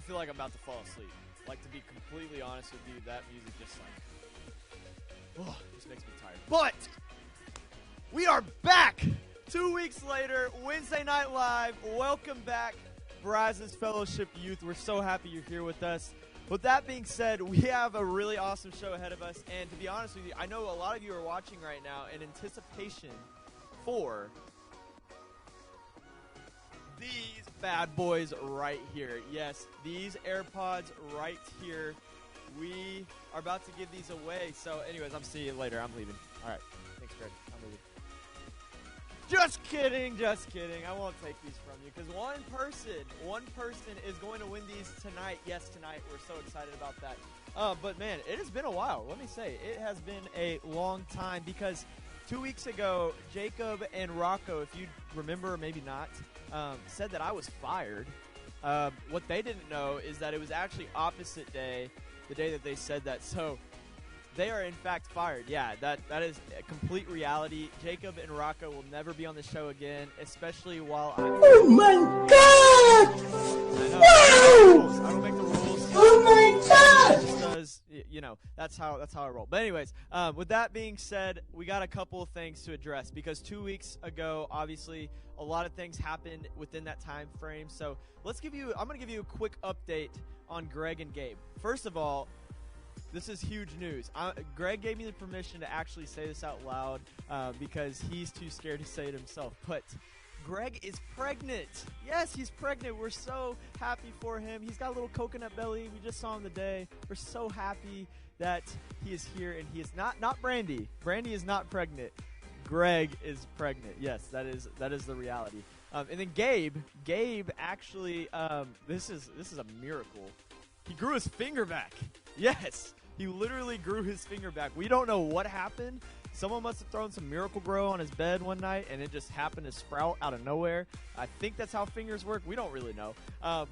Feel like I'm about to fall asleep. Like, to be completely honest with you, that music just just makes me tired. But we are back 2 weeks later, Wednesday Night Live. Welcome back, Brazos Fellowship Youth. We're so happy you're here with us. With that being said, we have a really awesome show ahead of us. And to be honest with you, I know a lot of you are watching right now in anticipation for these bad boys right here. Yes, these AirPods right here. We are about to give these away. So anyways, I'm seeing you later. I'm leaving. All right. Thanks, Greg. I'm leaving. Just kidding. Just kidding. I won't take these from you because one person is going to win these tonight. Yes, tonight. We're so excited about that. But man, it has been a while. Let me say, it has been a long time because 2 weeks ago, Jacob and Rocco, if you remember or maybe not, said that I was fired. What they didn't know is that it was actually opposite day, the day that they said that. So they are in fact fired. Yeah, that is a complete reality. Jacob and Rocco will never be on the show again, especially while I'm Oh my God! Wow! I don't make the rules. Oh my God! Because that's how I roll. But anyways, with that being said, we got a couple of things to address because 2 weeks ago, obviously, a lot of things happened within that time frame. So I'm going to give you a quick update on Greg and Gabe. First of all, this is huge news. Greg gave me the permission to actually say this out loud because he's too scared to say it himself. But Greg is pregnant. Yes, he's pregnant. We're so happy for him. He's got a little coconut belly. We just saw him today. We're so happy that he is here, and he is not Brandy. Brandy is not pregnant. Greg is pregnant. Yes, that is the reality. And then Gabe actually, this is a miracle. He grew his finger back. Yes, he literally grew his finger back. We don't know what happened. Someone must have thrown some Miracle Grow on his bed one night, and it just happened to sprout out of nowhere. I think that's how fingers work. We don't really know.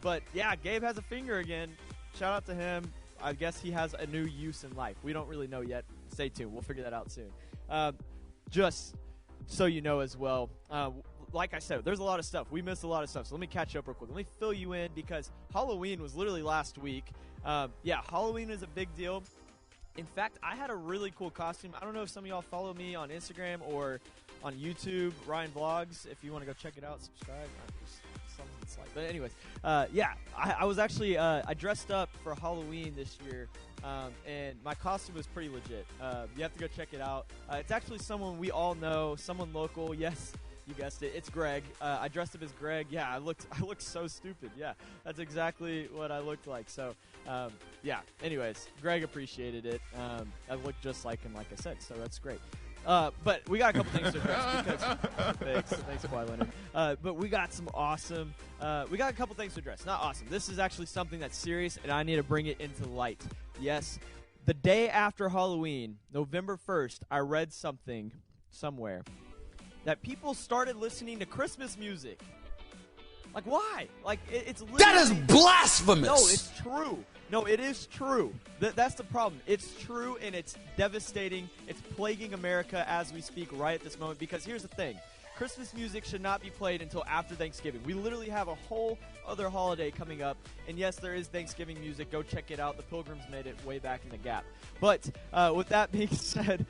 But, yeah, Gabe has a finger again. Shout out to him. I guess he has a new use in life. We don't really know yet. Stay tuned. We'll figure that out soon. Just so you know as well, like I said, there's a lot of stuff. We missed a lot of stuff, so let me catch up real quick. Let me fill you in because Halloween was literally last week. Yeah, Halloween is a big deal. In fact, I had a really cool costume. I don't know if some of y'all follow me on Instagram or on YouTube, Ryan Vlogs. If you want to go check it out, subscribe. But anyways, yeah, I was actually I dressed up for Halloween this year, and my costume was pretty legit. You have to go check it out. It's actually someone we all know, someone local. Yes, you guessed it. It's Greg. I dressed up as Greg. Yeah, I looked so stupid. Yeah, that's exactly what I looked like. So, yeah. Anyways, Greg appreciated it. I looked just like him, like I said. So that's great. But we got a couple things to address because thanks, Kawhi Leonard. But we got we got a couple things to address. Not awesome. This is actually something that's serious, and I need to bring it into light. Yes, the day after Halloween, November 1st, I read something somewhere that people started listening to Christmas music. Like, why? Like, it's literally... That is blasphemous! No, it's true. No, it is true. That's the problem. It's true, and it's devastating. It's plaguing America as we speak right at this moment. Because here's the thing. Christmas music should not be played until after Thanksgiving. We literally have a whole other holiday coming up. And yes, there is Thanksgiving music. Go check it out. The Pilgrims made it way back in the Gap. But with that being said...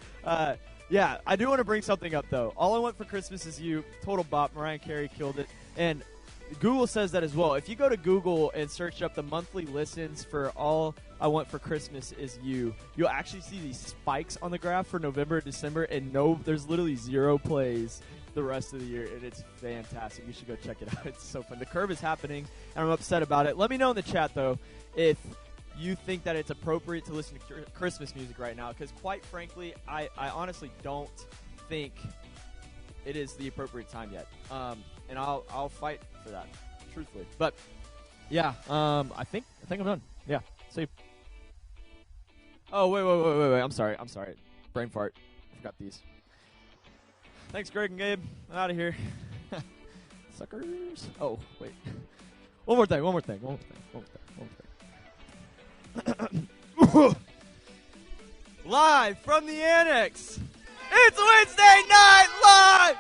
yeah, I do want to bring something up, though. All I Want for Christmas Is You, total bop. Mariah Carey killed it. And Google says that as well. If you go to Google and search up the monthly listens for All I Want for Christmas Is You, you'll actually see these spikes on the graph for November and December, and there's literally 0 plays the rest of the year, and it's fantastic. You should go check it out. It's so fun. The curve is happening, and I'm upset about it. Let me know in the chat, though, if you think that it's appropriate to listen to Christmas music right now, because quite frankly, I honestly don't think it is the appropriate time yet. And I'll fight for that, truthfully. But yeah, I think I'm done. Yeah. See. Oh wait. I'm sorry. Brain fart. I forgot these. Thanks, Greg and Gabe. I'm out of here. Suckers. Oh wait. One more thing. Live from the Annex. It's Wednesday Night Live.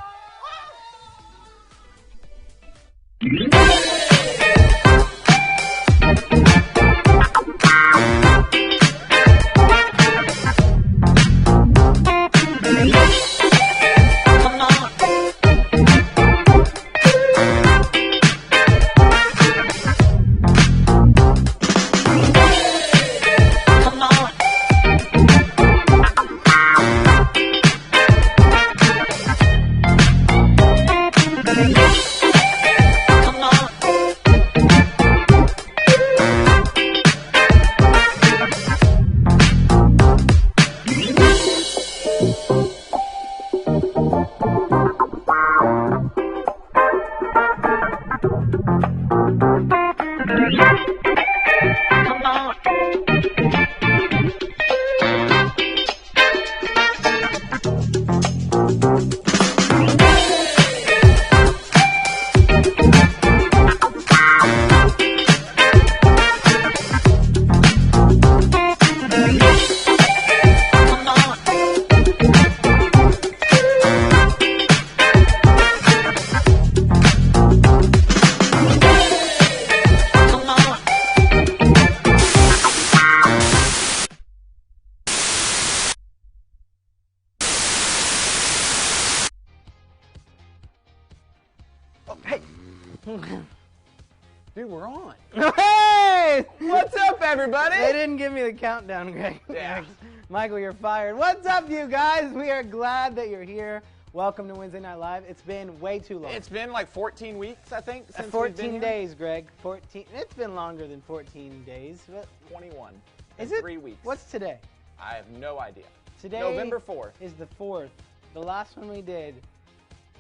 Dude, we're on. Hey! What's up, everybody? They didn't give me the countdown, Greg. Yeah. Michael, you're fired. What's up, you guys? We are glad that you're here. Welcome to Wednesday Night Live. It's been way too long. It's been like 14 weeks, I think, since 14 we've been here. days, Greg. 14. It's been longer than 14 days. But 21. is in it? 3 weeks. What's today? I have no idea. Today November 4th. is the 4th. The last one we did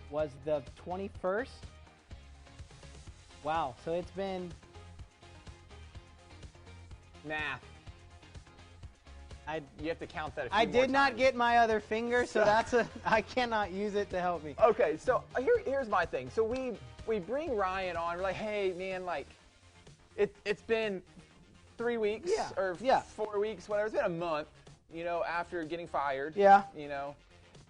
was the 21st. Wow. So it's been... Math. You have to count that a few I more did not times. get my other finger, so I cannot use it to help me. Okay, so here's my thing. So we bring Ryan on. We're like, hey, man, like, it's been 3 weeks or 4 weeks, whatever. It's been a month, after getting fired. Yeah.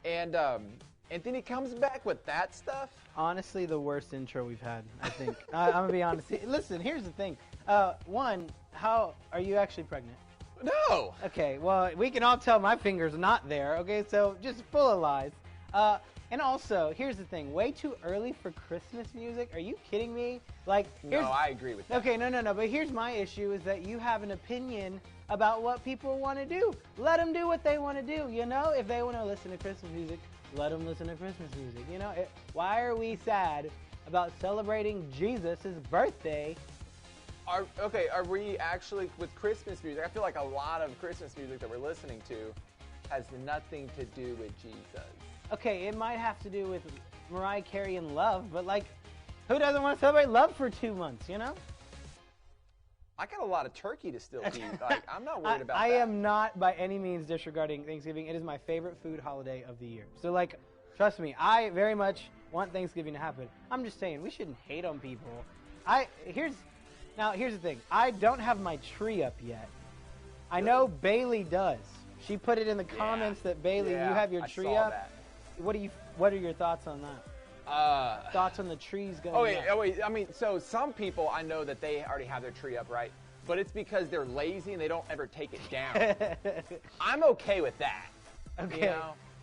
And then he comes back with that stuff. Honestly, the worst intro we've had, I think. I'm going to be honest. Listen, here's the thing. One, how are you actually pregnant? No. Okay, well, we can all tell my finger's not there, okay? So just full of lies. And also, here's the thing. Way too early for Christmas music? Are you kidding me? No, I agree with that. Okay, no. But here's my issue is that you have an opinion about what people want to do. Let them do what they want to do, If they want to listen to Christmas music, let them listen to Christmas music, Why are we sad about celebrating Jesus' birthday? Are we actually, with Christmas music, I feel like a lot of Christmas music that we're listening to has nothing to do with Jesus. Okay, it might have to do with Mariah Carey and love, but who doesn't want to celebrate love for 2 months, I got a lot of turkey to still eat. I'm not worried about that. I am not by any means disregarding Thanksgiving. It is my favorite food holiday of the year. So, trust me, I very much want Thanksgiving to happen. I'm just saying, we shouldn't hate on people. Now, here's the thing. I don't have my tree up yet. I know Bailey does. She put it in the comments that, Bailey, you have your tree up. That. What are your thoughts on that? Thoughts on the trees going up? Oh, wait. I mean, so some people, I know that they already have their tree up, right? But it's because they're lazy and they don't ever take it down. I'm okay with that. Okay.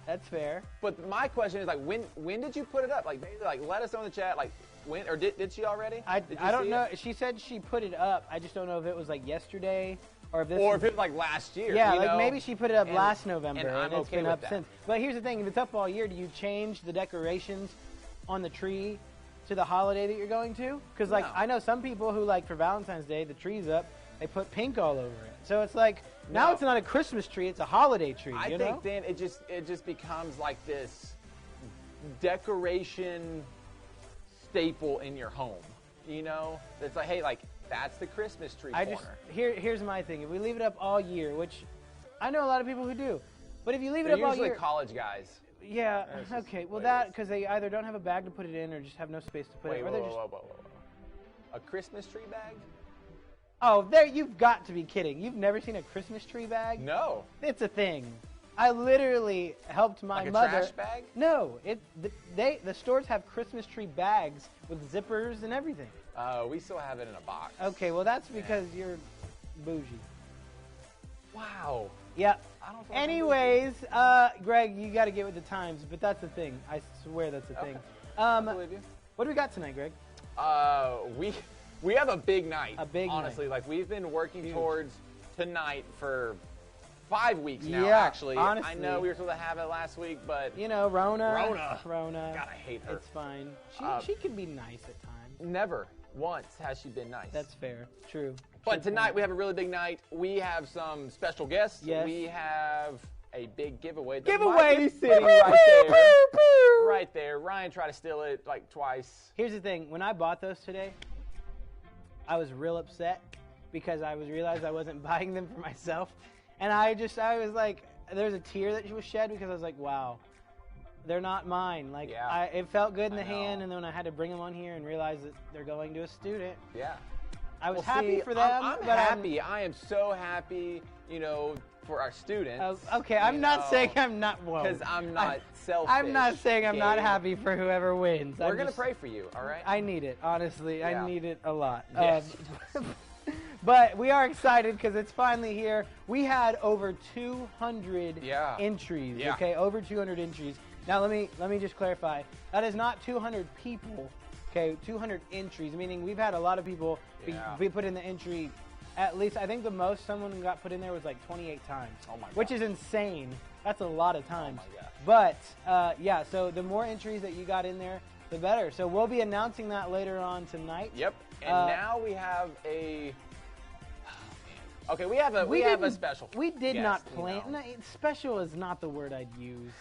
That's fair. But my question is, when did you put it up? Bailey, let us know in the chat, when, or did she already? I don't know. She said she put it up. I just don't know if it was yesterday or if this. Or if it was last year. Yeah, maybe she put it up last November and it's been up since. But here's the thing: if it's up all year, do you change the decorations on the tree to the holiday that you're going to? Because No. I know some people who for Valentine's Day the tree's up, they put pink all over it. So it's like now it's not a Christmas tree; it's a holiday tree. I think then it just becomes like this decoration staple in your home. You know, it's like, hey, like that's the Christmas tree corner. Here's my thing: if we leave it up all year, which I know a lot of people who do, but if you leave it up all year, usually college guys. Yeah. Okay. Well, because they either don't have a bag to put it in, or just have no space to put it. Or Whoa. A Christmas tree bag? Oh, there! You've got to be kidding. You've never seen a Christmas tree bag? No. It's a thing. I literally helped my like a mother. Trash bag? No, the stores have Christmas tree bags with zippers and everything. We still have it in a box. Okay, well that's because you're bougie. Wow. Yeah. I don't feel like Anyways, Greg, you got to get with the times, but that's the thing. I swear that's the thing. I believe you. What do we got tonight, Greg? We have a big night. A big honestly, night. like we've been working towards tonight for 5 weeks now. Yeah, actually, honestly. I know we were supposed to have it last week, but You know, Rona. God, I hate her. It's fine. She can be nice at times. Never once has she been nice. That's fair. True. But tonight we have a really big night. We have some special guests. Yes. We have a big giveaway. that Giveaway! might be sitting right there. Right there. Ryan tried to steal it like twice. Here's the thing. When I bought those today, I was real upset because I realized I wasn't buying them for myself. And I was like, there's a tear that was shed because I was like, wow, they're not mine. Like, Yeah. it felt good in the I hand, know. and then when I had to bring them on here and realize that they're going to a student, Yeah. I was Well, happy see, for them. I'm but happy. I am so happy, for our students. Okay, I'm not saying I'm not. Because I'm not selfish. I'm not saying I'm not Gabe. happy for whoever wins. We're going to pray for you, all right? I need it, honestly. Yeah. I need it a lot. Yes. But we are excited because it's finally here. We had over 200 entries. Yeah. Okay, over 200 entries. Now let me just clarify. That is not 200 people. Okay, 200 entries, meaning we've had a lot of people be put in the entry. At least I think the most someone got put in there was like 28 times. Oh my God. Which is insane. That's a lot of times. Oh my gosh. But yeah, so the more entries that you got in there, the better. So we'll be announcing that later on tonight. Yep. And now we have a. Okay, we have a special. We did not guest, plan. No, special is not the word I'd use.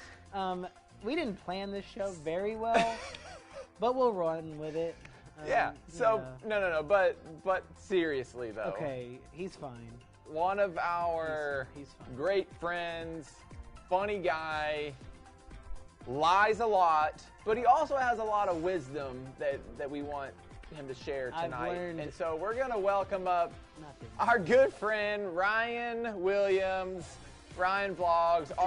We didn't plan this show very well, but we'll run with it. Yeah. So no. But seriously though. Okay, he's fine. One of our He's fine. great friends, funny guy, lies a lot, but he also has a lot of wisdom that we want him to share tonight. learned And so we're gonna welcome up nothing. our good friend Ryan Williams. Ryan Vlogs. If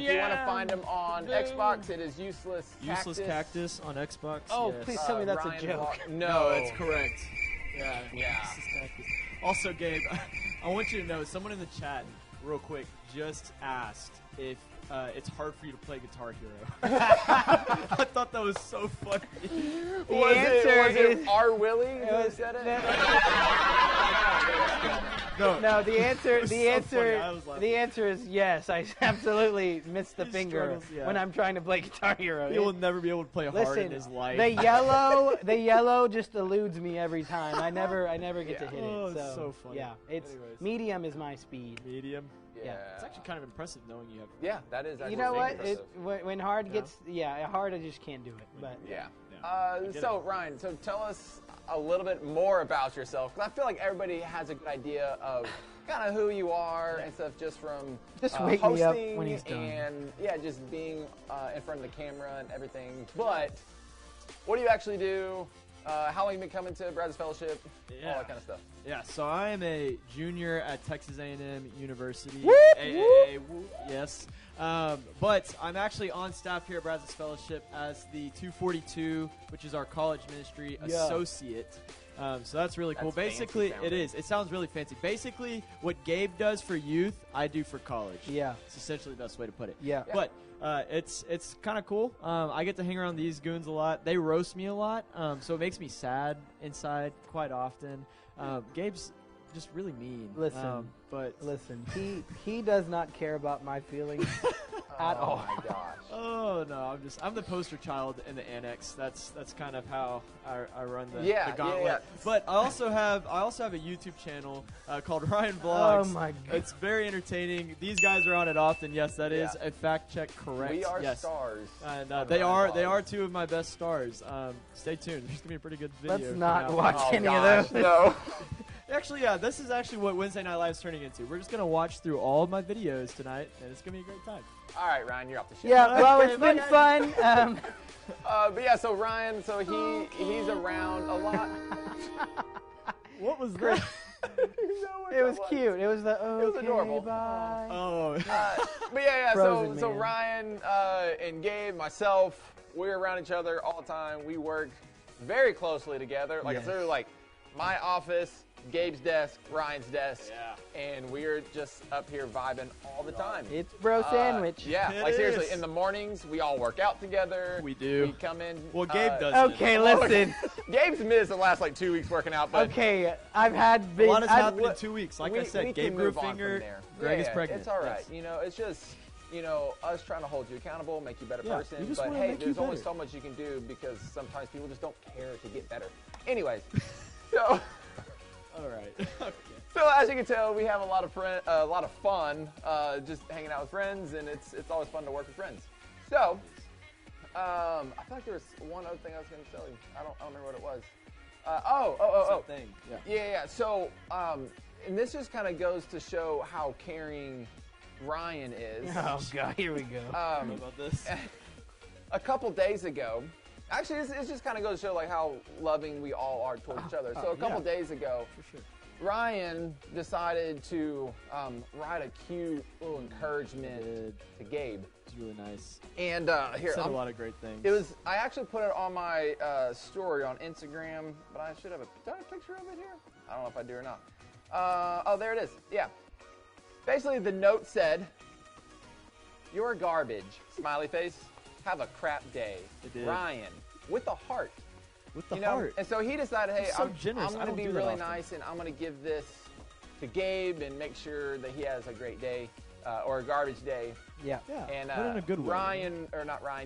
you want to find him on Xbox, it is Useless Cactus. Useless Cactus on Xbox. Oh, yes. please tell me that's Ryan a joke. No, that's correct. Yeah. Yeah. Useless Cactus. Also, Gabe, I want you to know, someone in the chat, real quick, just asked if it's hard for you to play Guitar Hero. I thought that was so funny. Was answer it is- R. Willie who said it? No, the answer was the so answer funny. I was laughing. the answer is yes. I absolutely miss the He finger struggles, yeah. when I'm trying to play Guitar Hero. He will never be able to play hard in Listen, his life. the yellow just eludes me every time. I never get to hit Oh, it. it's so funny. Yeah, it's Anyways. medium is my speed. Medium. Yeah. It's actually kind of impressive knowing you have. Yeah, that is actually You know what? impressive. When hard gets hard, I just can't do it. But Yeah. I get So Ryan, so tell us a little bit more about yourself, because I feel like everybody has a good idea of kind of who you are and stuff just from Just wake me up hosting when he's done. and just being in front of the camera and everything. But what do you actually do? How long have you been coming to Brazos Fellowship? All that kind of stuff. Yeah, so I am a junior at Texas A&M University. Whoop, AAA, whoop, yes. But I'm actually on staff here at Brazos Fellowship as the 242, which is our college ministry associate. So that's really cool. That's fancy Basically, sounding. it is. It sounds really fancy. Basically, what Gabe does for youth, I do for college. Yeah. It's essentially the best way to put it. Yeah. But it's kind of cool. I get to hang around these goons a lot. They roast me a lot, so it makes me sad inside quite often. Gabe's just really mean. Listen. But listen, he does not care about my feelings at all. Oh my gosh. Oh no, I'm the poster child in the annex. That's kind of how I run the gauntlet. Yeah. But I also have a YouTube channel called Ryan Vlogs. Oh my god. It's very entertaining. These guys are on it often. Yes, that is a fact check correct. We are yes. stars. And They they are two of my best stars. Stay tuned. There's gonna be a pretty good video. Let's not coming out. watch Oh, any gosh, of those. No. Actually, yeah, this is actually what Wednesday Night Live is turning into. We're just going to watch through all of my videos tonight, and it's going to be a great time. All right, Ryan, you're off the show. Yeah, well, Okay, it's been bye, fun. But yeah, so Ryan, he's around a lot. What was that? It was cute. It was the okay, was adorable. bye. Oh. But yeah. Frozen So man. Ryan and Gabe, myself, we're around each other all the time. We work very closely together. Like Yes. it's literally like my office, Gabe's desk, Ryan's desk, Yeah. and we're just up here vibing all the time. It's bro sandwich. Yeah, It like seriously, is. in the mornings we all work out together. We do. We come in. Well, Gabe does. Okay, listen. Gabe's missed the last like 2 weeks working out, but Okay, I've had A big. lot has I've- happened in 2 weeks. Like we, I said, we Gabe can grew a move on from finger. there. Greg Yeah, is pregnant. It's all right. Yes. You know, it's just us trying to hold you accountable, make you a better Yeah, person. we just But wanna hey, make you there's only better. so much you can do because sometimes people just don't care to get better. Anyways, so All right. so as you can tell, we have a lot of fun, just hanging out with friends, and it's always fun to work with friends. So, I feel like there was one other thing I was going to tell you. I don't remember what it was. Oh. Thing. Yeah. Yeah. So, and this just kind of goes to show how caring Ryan is. Oh god, here we go. What about this? A couple days ago, actually, it just kind of goes to show like how loving we all are towards each other. So a couple days ago, For sure. Ryan decided to write a cute little encouragement to Gabe. It's really nice. And here, Said a lot of great things. I actually put it on my story on Instagram, but I should have do I have a picture of it here? I don't know if I do or not. Oh, there it is. Yeah. Basically, the note said, "You're garbage." Smiley face. Have a crap day. It did. Ryan, with a heart. with the You know, heart. and so he decided, hey, He's so I'm generous. I going to don't be do that really often. nice, and I'm going to give this to Gabe and make sure that he has a great day or a garbage day. Yeah. Yeah. And but in a good way.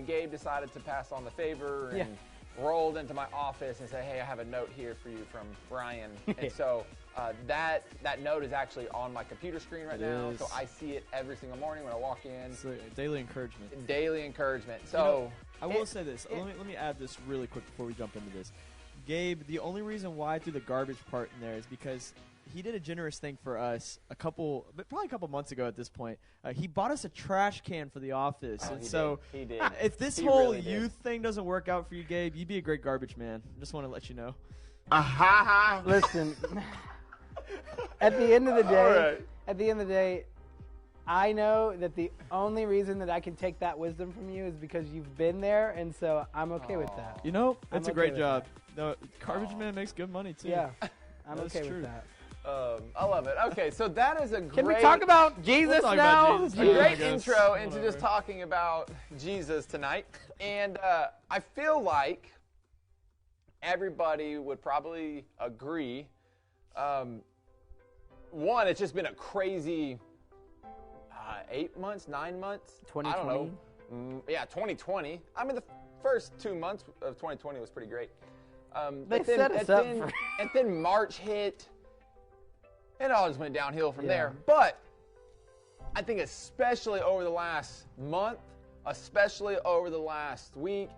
Gabe decided to pass on the favor and Yeah. rolled into my office and said, hey, I have a note here for you from Ryan. And so that note is actually on my computer screen right It now. is. So I see it every single morning when I walk in. It's a daily encouragement. Daily encouragement. You know, So I will say this. Let me add this really quick before we jump into this. Gabe, the only reason why I threw the garbage part in there is because he did a generous thing for us probably a couple months ago at this point. He bought us a trash can for the office. Oh, and he so did. He did. if this He whole really did. youth thing doesn't work out for you, Gabe, you'd be a great garbage man. Just want to let you know. Listen, at the end of the day, right. I know that the only reason that I can take that wisdom from you is because you've been there, and so I'm okay with that. You know, I'm it's a okay great with job. No, garbage man makes good money too. Yeah, I'm That's okay true. with that. I love it. Okay, so that is a great. Can we talk about Jesus talk now? about Jesus. a Yeah, I great guess. intro into Whatever. just talking about Jesus tonight. And I feel like everybody would probably agree. One, it's just been a crazy 8 months, 9 months. I don't know. 2020. I mean, the first 2 months of 2020 was pretty great. They But set us up for- and then March hit. It all just went downhill from Yeah. there. But I think especially over the last month, especially over the last week,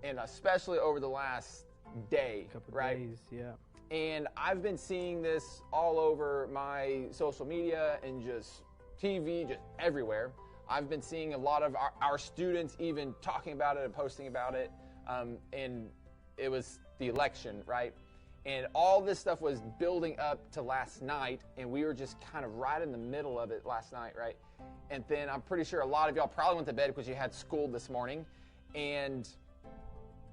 and especially over the last day, Couple right? days, yeah. And I've been seeing this all over my social media and just TV, just everywhere. I've been seeing a lot of our students even talking about it and posting about it. And it was the election, right? And all this stuff was building up to last night, and we were just kind of right in the middle of it last night, right? And then I'm pretty sure a lot of y'all probably went to bed because you had school this morning, and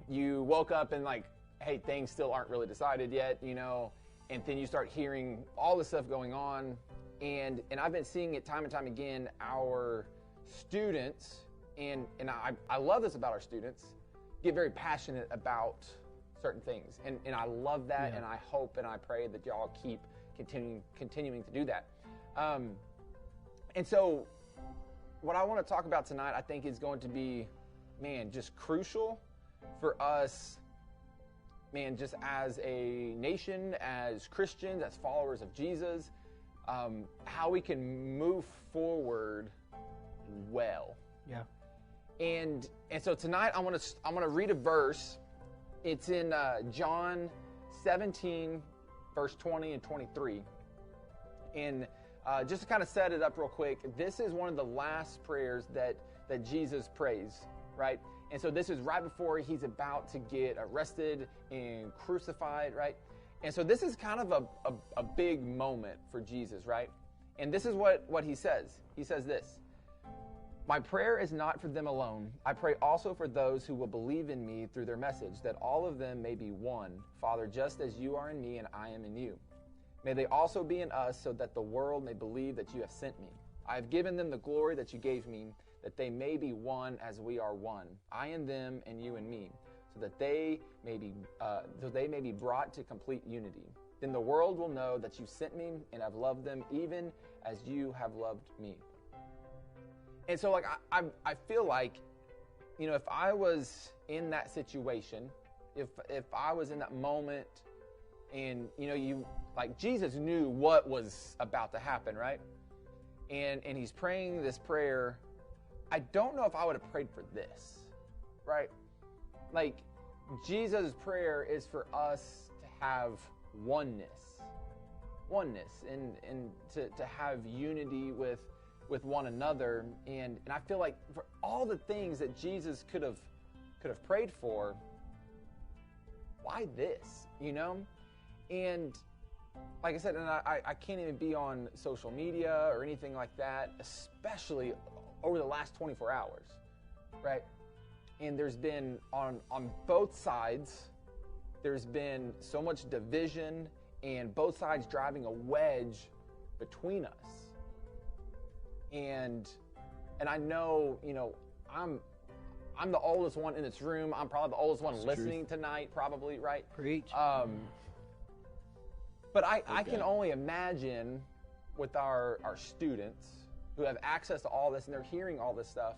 you woke up and like, hey, things still aren't really decided yet, you know, and then you start hearing all this stuff going on, and I've been seeing it time and time again, our students, and I love this about our students, get very passionate about certain things, and I love that, Yeah. and I hope and I pray that y'all keep continuing to do that. And so what I want to talk about tonight, I think is going to be, man, just crucial for us, man, just as a nation, as Christians, as followers of Jesus, how we can move forward well. Yeah. And so tonight I want to read a verse. It's in John 17, verse 20 and 23. And just to kind of set it up real quick, this is one of the last prayers that Jesus prays, right? And so this is right before he's about to get arrested and crucified, right? And so this is kind of a big moment for Jesus, right? And this is what he says. He says this: "My prayer is not for them alone. I pray also for those who will believe in me through their message, that all of them may be one. Father, just as you are in me and I am in you. May they also be in us, so that the world may believe that you have sent me. I have given them the glory that you gave me, that they may be one as we are one. I in them and you in me, so that they may be brought to complete unity. Then the world will know that you sent me and have loved them, even as you have loved me." And so, like, I feel like, you know, if I was in that situation, if I was in that moment, and, you know, Jesus knew what was about to happen, right? And he's praying this prayer. I don't know if I would have prayed for this, right? Like, Jesus' prayer is for us to have oneness, and to have unity with one another. And I feel like for all the things that Jesus could have prayed for, why this, you know? And like I said, and I can't even be on social media or anything like that, especially over the last 24 hours, right? And there's been, on both sides, there's been so much division, and both sides driving a wedge between us. And I know, you know, I'm the oldest one in this room. I'm probably the oldest one listening tonight, probably, right? Preach. But I can only imagine with our students who have access to all this and they're hearing all this stuff,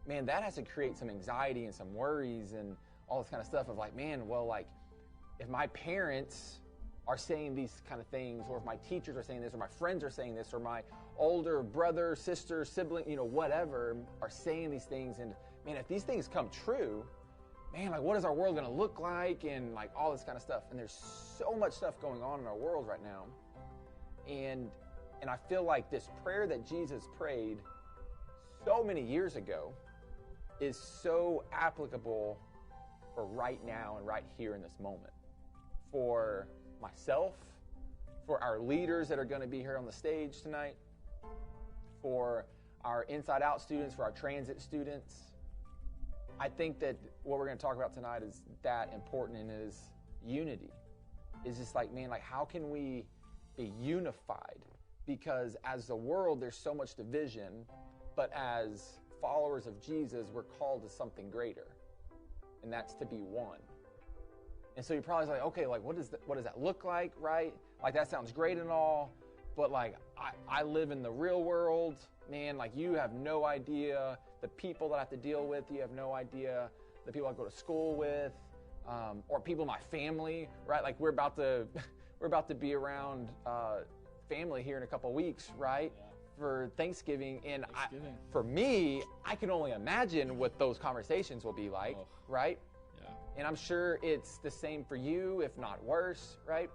man, that has to create some anxiety and some worries and all this kind of stuff of like, man, well, like, if my parents are saying these kind of things, or if my teachers are saying this, or my friends are saying this, or my older brother, sister, sibling, you know, whatever, are saying these things, and man, if these things come true, man, like, what is our world going to look like, and like all this kind of stuff. And there's so much stuff going on in our world right now, and I feel like this prayer that Jesus prayed so many years ago is so applicable for right now and right here in this moment, for myself, for our leaders that are going to be here on the stage tonight, for our Inside Out students, for our transit students. I think that what we're going to talk about tonight is that important, and is unity. It's just like, man, like, how can we be unified? Because as the world, there's so much division, but as followers of Jesus, we're called to something greater, and that's to be one. And so you're probably like, okay, like, what does that look like, right? Like, that sounds great and all, but like, I live in the real world, man. Like, you have no idea the people that I have to deal with. You have no idea the people I go to school with, or people in my family, right? Like, we're about to be around family here in a couple of weeks, right? Yeah. For Thanksgiving, and for me, I can only imagine what those conversations will be like, right? Yeah. And I'm sure it's the same for you, if not worse, right?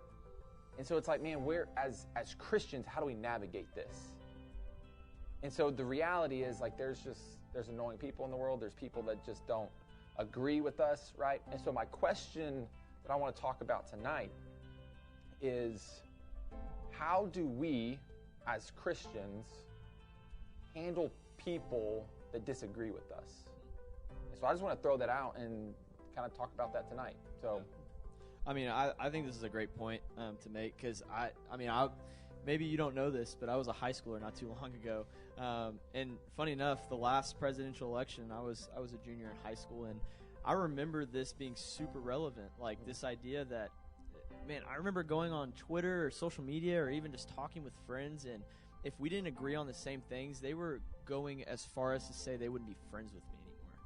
And so it's like, man, as Christians, how do we navigate this? And so the reality is, like, there's annoying people in the world. There's people that just don't agree with us, right? And so my question that I want to talk about tonight is, how do we, as Christians, handle people that disagree with us? And so I just want to throw that out and kind of talk about that tonight. So, I mean, I think this is a great point to make, because I maybe you don't know this, but I was a high schooler not too long ago, and funny enough, the last presidential election, I was a junior in high school, and I remember this being super relevant, like this idea that, man, I remember going on Twitter or social media or even just talking with friends, and if we didn't agree on the same things, they were going as far as to say they wouldn't be friends with me anymore.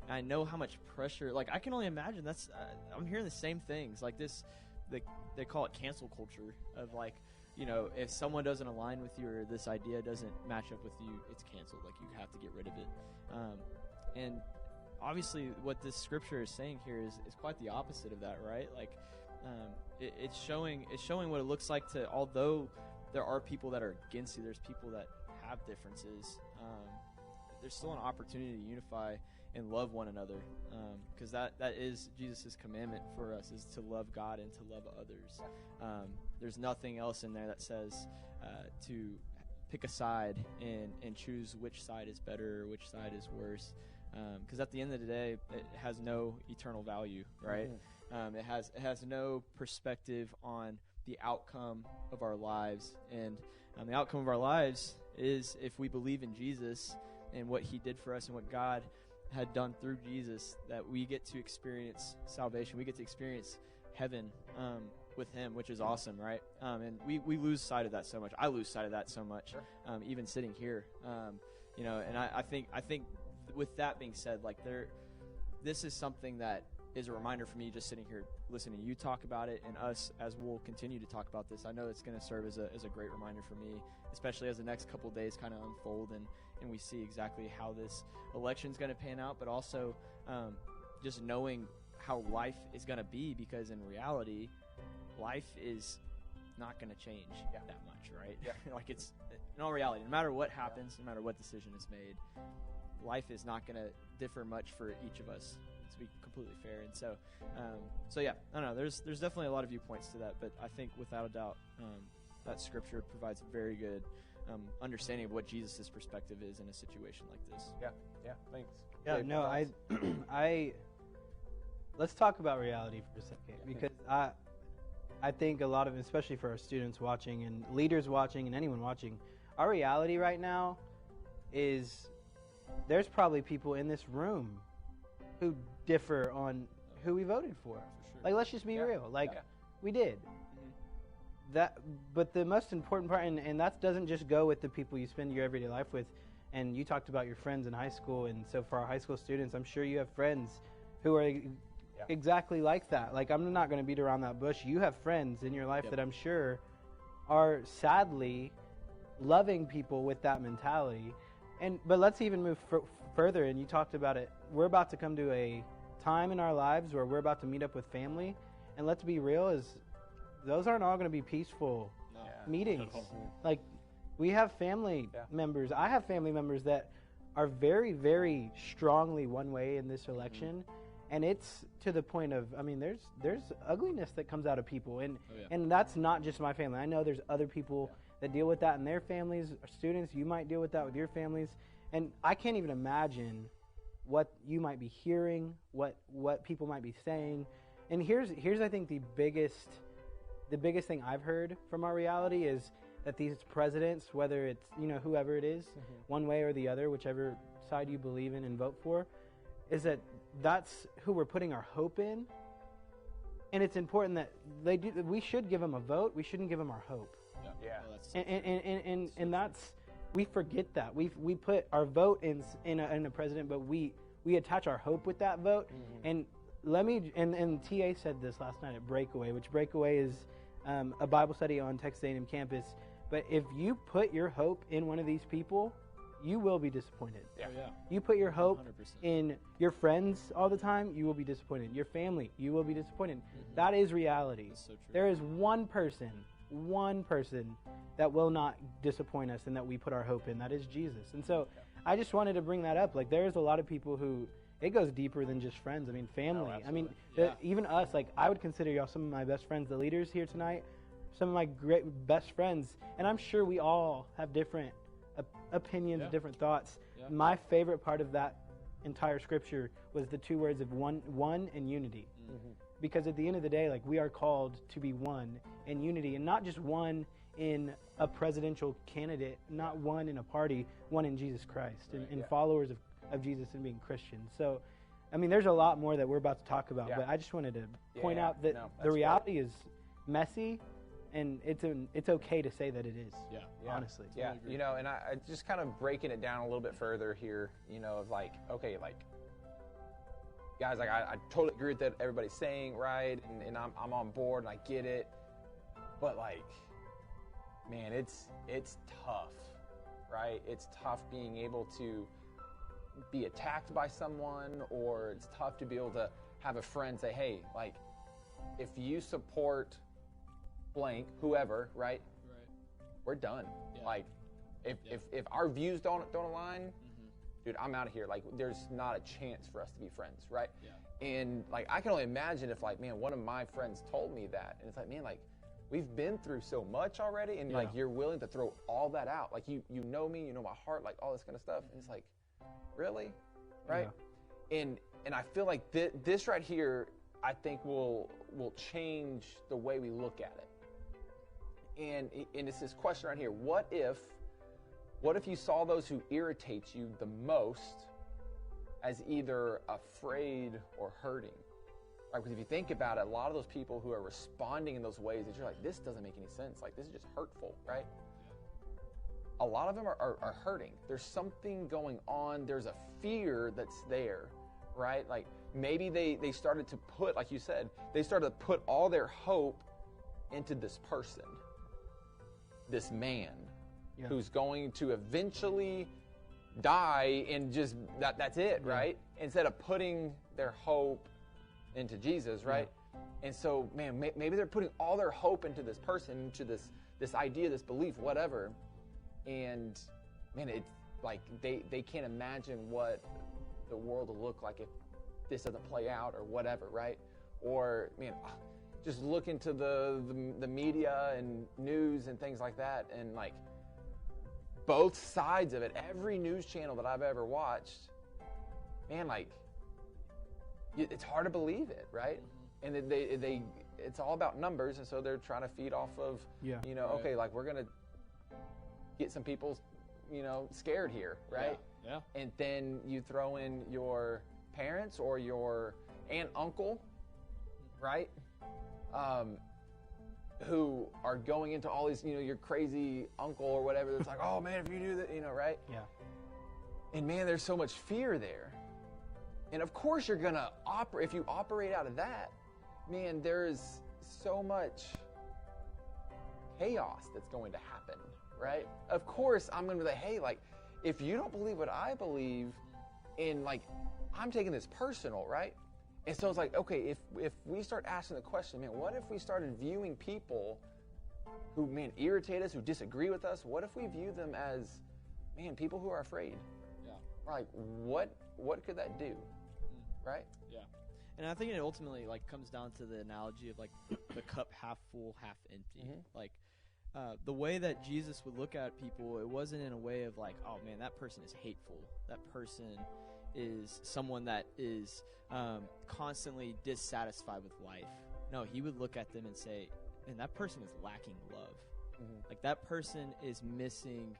And I know how much pressure. Like, I can only imagine. I'm hearing the same things. Like this, they call it cancel culture. Of like, if someone doesn't align with you or this idea doesn't match up with you, it's canceled. Like, you have to get rid of it. And obviously, what this scripture is saying here is quite the opposite of that, right? Like, it's showing what it looks like to, although there are people that are against you, there's people that have differences, there's still an opportunity to unify and love one another, because that is Jesus' commandment for us, is to love God and to love others. There's nothing else in there that says to pick a side and choose which side is better or which side is worse, because at the end of the day, it has no eternal value, right? It has no perspective on the outcome of our lives, and the outcome of our lives is if we believe in Jesus and what he did for us and what God had done through Jesus, that we get to experience salvation. We get to experience heaven with him, which is awesome, right? And we lose sight of that so much. I lose sight of that so much, even sitting here. And I think with that being said, like, this is something that is a reminder for me, just sitting here listening to you talk about it, and us as we'll continue to talk about this. I know it's going to serve as a great reminder for me, especially as the next couple days kind of unfold and we see exactly how this election is going to pan out, but also just knowing how life is going to be, because in reality, life is not going to change that much, right? Like, it's in all reality, no matter what happens, no matter what decision is made, life is not going to differ much for each of us, to be completely fair. And so yeah, I don't know, there's definitely a lot of viewpoints to that, but I think without a doubt that scripture provides a very good understanding of what Jesus' perspective is in a situation like this. Thanks. I let's talk about reality for a second, because I think a lot of, especially for our students watching and leaders watching and anyone watching, our reality right now is there's probably people in this room who differ on who we voted for. Sure. Like, let's just be real. Like, we did. But the most important part, and that doesn't just go with the people you spend your everyday life with. And you talked about your friends in high school, and so for our high school students, I'm sure you have friends who are exactly like that. Like, I'm not going to beat around that bush. You have friends in your life that I'm sure are sadly loving people with that mentality. But let's even move further, and you talked about it. We're about to come to a time in our lives where we're about to meet up with family, and let's be real, those aren't all going to be peaceful meetings. Like, we have family members. I have family members that are very, very strongly one way in this election, and it's to the point of, I mean, there's ugliness that comes out of people, and that's not just my family. I know there's other people that deal with that in their families. Students, you might deal with that with your families, and I can't even imagine what you might be hearing, what people might be saying. And here's I think the biggest thing I've heard from our reality is that these presidents, whether it's whoever it is, one way or the other, whichever side you believe in and vote for, is that's who we're putting our hope in. And it's important that we should give them a vote. We shouldn't give them our hope. And that's, we forget that we put our vote in a president, but we attach our hope with that vote. And and TA said this last night at Breakaway, which Breakaway is a Bible study on Texas A&M campus. But if you put your hope in one of these people, you will be disappointed. You put your hope 100%. in your friends all the time, you will be disappointed. Your family, you will be disappointed. That is reality. That's so true. There is one person that will not disappoint us and that we put our hope in. That is Jesus. And so I just wanted to bring that up. Like, there's a lot of people who, it goes deeper than just friends. I mean, family. I mean, even us, like, I would consider y'all some of my best friends. The leaders here tonight, some of my great best friends. And I'm sure we all have different opinions, different thoughts. My favorite part of that entire scripture was the two words of one and unity. Because at the end of the day, like, we are called to be one in unity, and not just one in a presidential candidate, not one in a party, one in Jesus Christ, and followers of Jesus and being Christians. So, I mean, there's a lot more that we're about to talk about, but I just wanted to point out that the reality is messy, and it's okay to say that it is. Yeah. Honestly. Yeah, you know, and I just kind of breaking it down a little bit further here, you know, of like, okay, like, guys, like, I totally agree with that everybody's saying, right, and I'm on board, and I get it, but, like, man, it's tough, right? It's tough being able to be attacked by someone, or it's tough to be able to have a friend say, hey, like, if you support blank, whoever, right? We're done. Yeah. Like, if our views don't align, dude, I'm out of here. Like, there's not a chance for us to be friends, right? Yeah. And like, I can only imagine if, like, man, one of my friends told me that, and it's like, man, like, we've been through so much already, and like, you're willing to throw all that out. Like, you know me, you know my heart, like all this kind of stuff. And it's like, really, right? Yeah. And I feel like this right here, I think will change the way we look at it. And it's this question right here: what if you saw those who irritate you the most as either afraid or hurting? Right? Because if you think about it, a lot of those people who are responding in those ways that you're like, this doesn't make any sense. Like, this is just hurtful, right? A lot of them are hurting. There's something going on. There's a fear that's there, right? Like, maybe they started to put, like you said, they started to put all their hope into this person, this man, who's going to eventually die, and just that's it, right? Instead of putting their hope into Jesus, right? And so, man, maybe they're putting all their hope into this person, into this idea, this belief, whatever. And man, it's like they can't imagine what the world will look like if this doesn't play out, or whatever, right? Or, man, just look into the media and news and things like that, and like, both sides of it, every news channel that I've ever watched, man, like, it's hard to believe it, right? And it's all about numbers, and so they're trying to feed off of, you know, okay, like, we're gonna get some people, you know, scared here, right? Yeah. And then you throw in your parents or your aunt, uncle, right? Who are going into all these, you know, your crazy uncle or whatever that's like, oh man, if you do that, you know, right? Yeah. And man, there's so much fear there. And of course you're gonna if you operate out of that, man, there's so much chaos that's going to happen, right? Of course I'm gonna be like, hey, like, if you don't believe what I believe, and like, I'm taking this personal, right? And so it's like, okay, if we start asking the question, man, what if we started viewing people who, man, irritate us, who disagree with us, what if we view them as, man, people who are afraid? Yeah. We're like, what could that do? Right? Yeah. And I think it ultimately, like, comes down to the analogy of, like, the cup half full, half empty. Like, the way that Jesus would look at people, it wasn't in a way of like, oh man, that person is hateful. That person is someone that is constantly dissatisfied with life. No, he would look at them and say, man, that person is lacking love. Like, that person is missing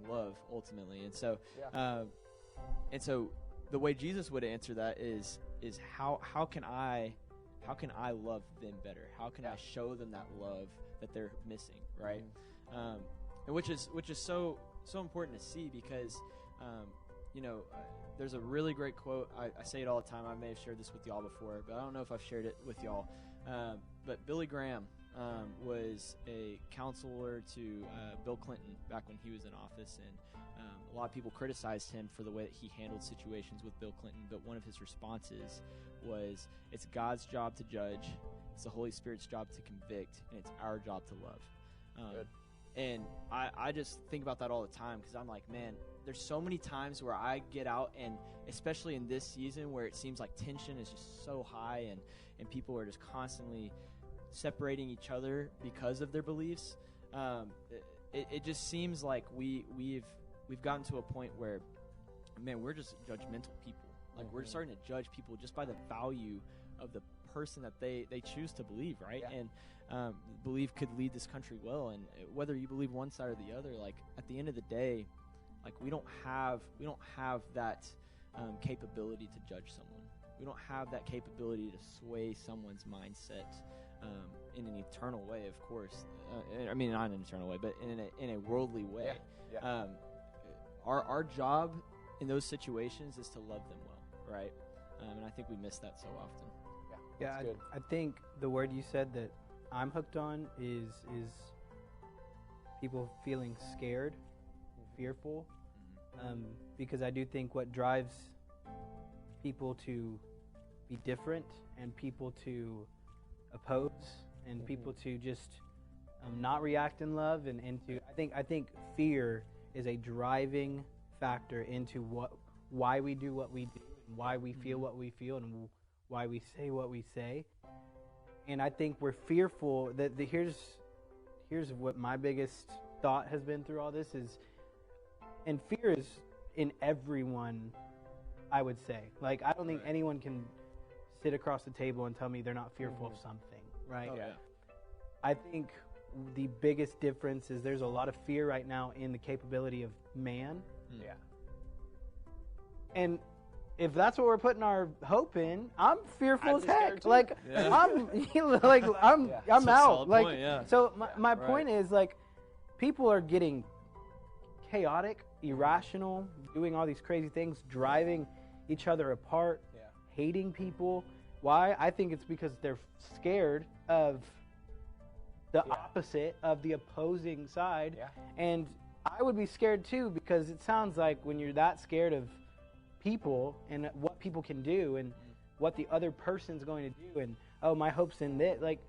love ultimately. And so, the way Jesus would answer that is how can I love them better? How can I show them that love that they're missing, right? And which is so important to see, because there's a really great quote. I say it all the time. I may have shared this with y'all before, but I don't know if I've shared it with y'all. But Billy Graham was a counselor to Bill Clinton back when he was in office, and a lot of people criticized him for the way that he handled situations with Bill Clinton, but one of his responses was, it's God's job to judge, it's the Holy Spirit's job to convict, and it's our job to love. And I just think about that all the time, because I'm like, man, there's so many times where I get out, and especially in this season where it seems like tension is just so high, and people are just constantly separating each other because of their beliefs. It just seems like we've gotten to a point where, man, we're just judgmental people. Like, we're starting to judge people just by the value of the person that they choose to believe, right? And believe could lead this country well. And whether you believe one side or the other, like, at the end of the day, like, we don't have that capability to judge someone. We don't have that capability to sway someone's mindset in an eternal way, of course. I mean, not in an eternal way, but in a worldly way. Yeah. Our job in those situations is to love them well, right? And I think we miss that so often. Yeah, That's good. I think the word you said that I'm hooked on is people feeling scared, fearful, because I do think what drives people to be different and people to oppose and people to just not react in love and into I think fear is a driving factor into why we do what we do and why we feel what we feel and why we say what we say. And I think we're fearful that here's what my biggest thought has been through all this is, and fear is in everyone, I would say. Like, I don't think anyone can sit across the table and tell me they're not fearful of something, right? Oh, yeah. I think the biggest difference is there's a lot of fear right now in the capability of man. Yeah. And if that's what we're putting our hope in, I'm fearful I'd as be scared heck. too. Like I'm I'm That's a out. solid Like point, yeah. so my point is, like, people are getting chaotic, irrational, doing all these crazy things, driving each other apart, hating people. Why? I think it's because they're scared of the opposite of the opposing side. Yeah. And I would be scared too, because it sounds like when you're that scared of people and what people can do and what the other person's going to do and, oh, my hope's in this. Like,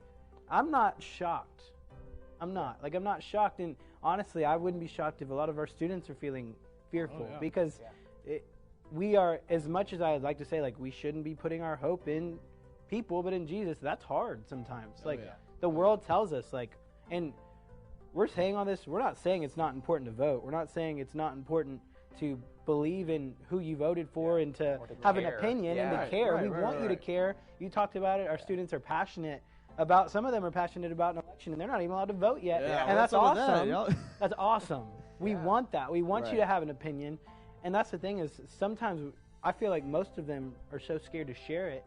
I'm not shocked. I'm not shocked. And honestly, I wouldn't be shocked if a lot of our students are feeling fearful because we are, as much as I'd like to say, like, we shouldn't be putting our hope in people, but in Jesus, that's hard sometimes. The world tells us, like, and we're saying all this, we're not saying it's not important to vote. We're not saying it's not important to believe in who you voted for and to have an opinion and to care. We want you to care. You talked about it. Our students are passionate about, some of them are passionate about an election, and they're not even allowed to vote yet. And that's awesome. That's awesome. We want that. We want you to have an opinion. And that's the thing is, sometimes I feel like most of them are so scared to share it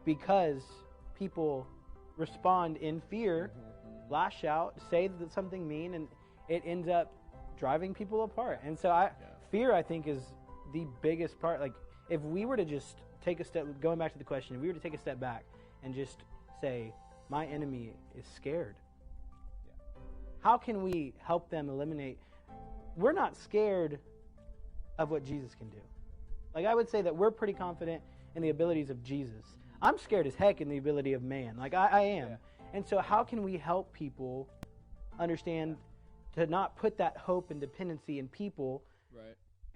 because people respond in fear, lash out, say something mean, and it ends up driving people apart. And so fear, I think, is the biggest part. Like, if we were to just take a step, going back to the question, if we were to take a step back and just say, my enemy is scared, how can we help them eliminate? We're not scared of what Jesus can do. Like, I would say that we're pretty confident in the abilities of Jesus. I'm scared as heck in the ability of man. Like, I am. And so how can we help people understand to not put that hope and dependency in people,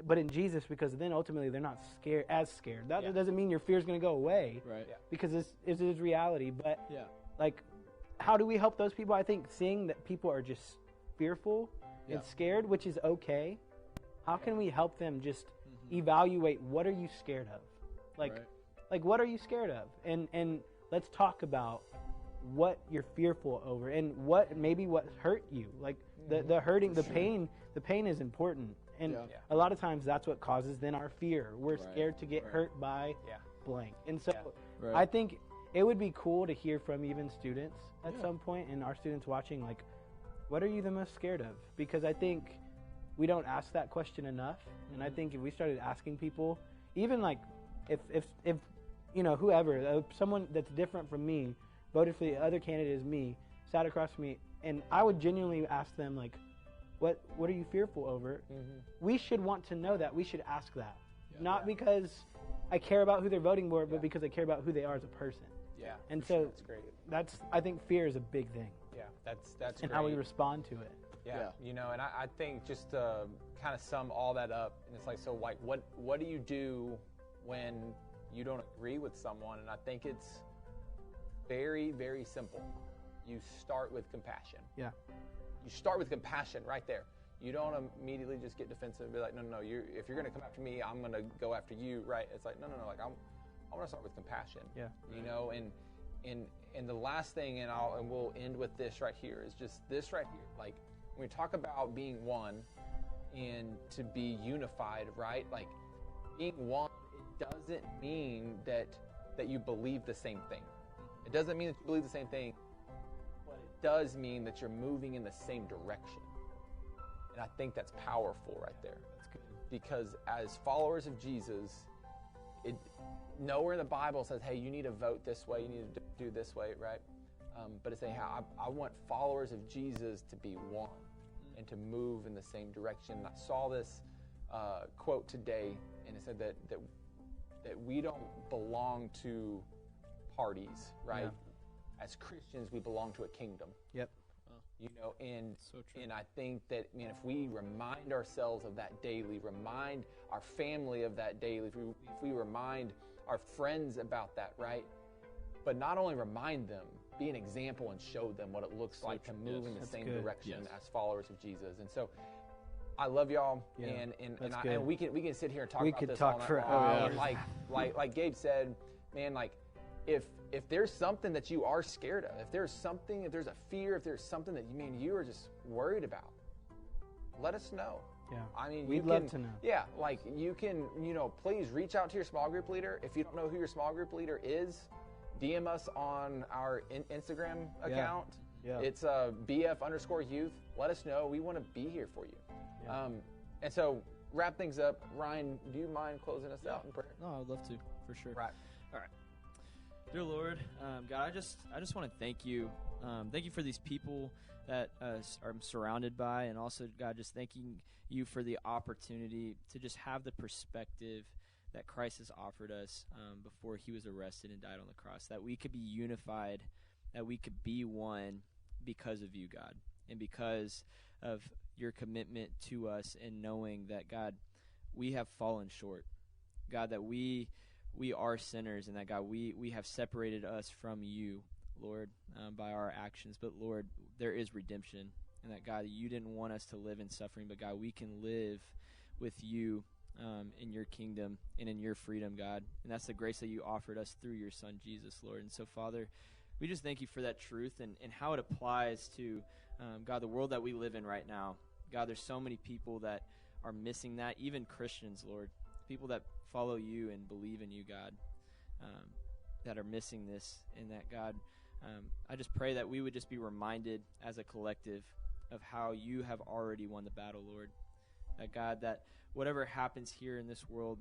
but in Jesus, because then ultimately they're not scared. That doesn't mean your fear is going to go away, because it is reality. But like, how do we help those people? I think seeing that people are just fearful and scared, which is okay. How can we help them just evaluate, what are you scared of? Like what are you scared of? And let's talk about what you're fearful over and what hurt you. Like the hurting, the pain is important. And a lot of times that's what causes then our fear. We're scared to get hurt by blank. And so I think it would be cool to hear from even students at some point, and our students watching, like, what are you the most scared of? Because I think we don't ask that question enough. And I think if we started asking people, even like if you know, whoever, someone that's different from me, voted for the other candidate as me, sat across from me, and I would genuinely ask them, like, what are you fearful over? We should want to know that. We should ask that. Not because I care about who they're voting for, but because I care about who they are as a person. And so that's great. I think fear is a big thing. That's and great. how we respond to it. You know, and I think just to kind of sum all that up, and it's like, so like, what do you do when you don't agree with someone? And I think it's very, very simple. You start with compassion. You start with compassion right there. You don't immediately just get defensive and be like, no, if you're going to come after me, I'm going to go after you, right? It's like, no, like, I want to start with compassion. You know, and the last thing, and we'll end with this right here, is just this right here. Like, when we talk about being one and to be unified, right? Like, being one, it doesn't mean that you believe the same thing. It doesn't mean that you believe the same thing does mean that you're moving in the same direction. And I think that's powerful right there. That's good. Because as followers of Jesus, nowhere in the Bible says, hey, you need to vote this way, you need to do this way, right? But it's saying, hey, I want followers of Jesus to be one and to move in the same direction. And I saw this quote today, and it said that we don't belong to parties, right? Yeah. As Christians, we belong to a kingdom. Yep. You know, and so true. And I think that, man, if we remind ourselves of that daily, remind our family of that daily, if we remind our friends about that, right? But not only remind them, be an example and show them what it looks like to move in the same direction as followers of Jesus. And so I love y'all, and we can sit here and talk about this all night long. Like Gabe said, man, like if there's something that you are scared of, if there's a fear, if there's something that you are just worried about, let us know. Yeah. I mean, we'd love to know. Yeah, like you can, please reach out to your small group leader. If you don't know who your small group leader is, DM us on our Instagram account. Yeah. It's BF_youth. Let us know. We want to be here for you. Yeah. And so, wrap things up. Ryan, do you mind closing us out in prayer? No, I would love to, for sure. Right. All right. Dear Lord, God, I just want to thank you. Thank you for these people that I'm surrounded by, and also, God, just thanking you for the opportunity to just have the perspective that Christ has offered us before he was arrested and died on the cross, that we could be unified, that we could be one because of you, God, and because of your commitment to us, and knowing that, God, we have fallen short. God, that we are sinners, and that, God, we have separated us from you, Lord, by our actions. But, Lord, there is redemption, and that, God, you didn't want us to live in suffering, but, God, we can live with you in your kingdom and in your freedom, God. And that's the grace that you offered us through your Son, Jesus, Lord. And so, Father, we just thank you for that truth and how it applies to, God, the world that we live in right now. God, there's so many people that are missing that, even Christians, Lord, people that follow you and believe in you, God, that are missing this. And that, God, I just pray that we would just be reminded as a collective of how you have already won the battle, Lord. That, God, that whatever happens here in this world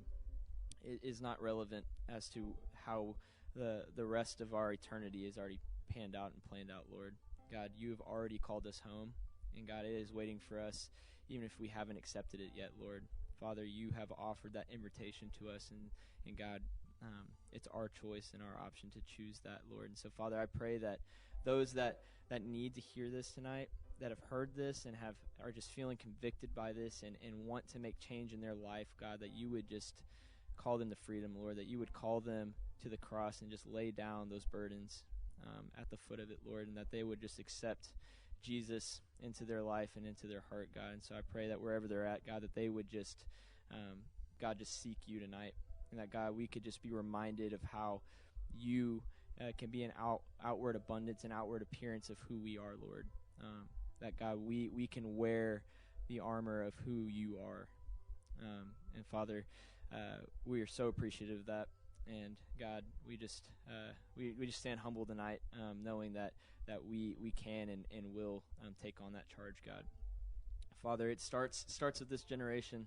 is not relevant as to how the rest of our eternity is already panned out and planned out, Lord. God, you have already called us home, and God, it is waiting for us, even if we haven't accepted it yet, Lord. Father, you have offered that invitation to us, and God, it's our choice and our option to choose that, Lord. And so, Father, I pray that those that need to hear this tonight, that have heard this and are just feeling convicted by this and want to make change in their life, God, that you would just call them to freedom, Lord, that you would call them to the cross and just lay down those burdens at the foot of it, Lord, and that they would just accept Jesus into their life and into their heart, God. And so I pray that wherever they're at, God, that they would just, God, just seek you tonight, and that, God, we could just be reminded of how you can be an outward abundance and outward appearance of who we are, Lord. That, God, we can wear the armor of who you are. And, Father, we are so appreciative of that. And, God, we just stand humble tonight, knowing that we can and will take on that charge, God. Father, it starts with this generation.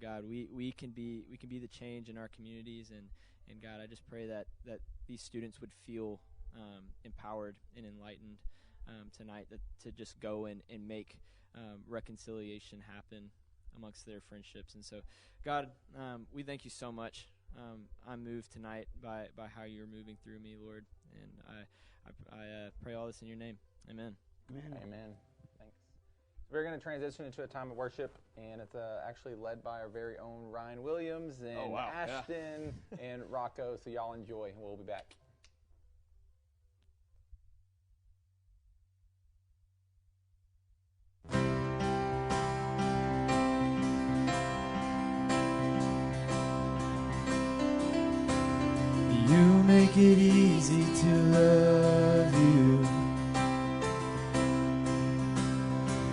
God, we can be the change in our communities, and God, I just pray that these students would feel empowered and enlightened tonight, to just go and make reconciliation happen amongst their friendships. And so, God, we thank you so much. I'm moved tonight by how you're moving through me, Lord, and I pray all this in your name. Amen. Amen. Thanks. We're going to transition into a time of worship, and it's actually led by our very own Ryan Williams and Ashton and Rocco. So y'all enjoy, and we'll be back. You make it easy to love you,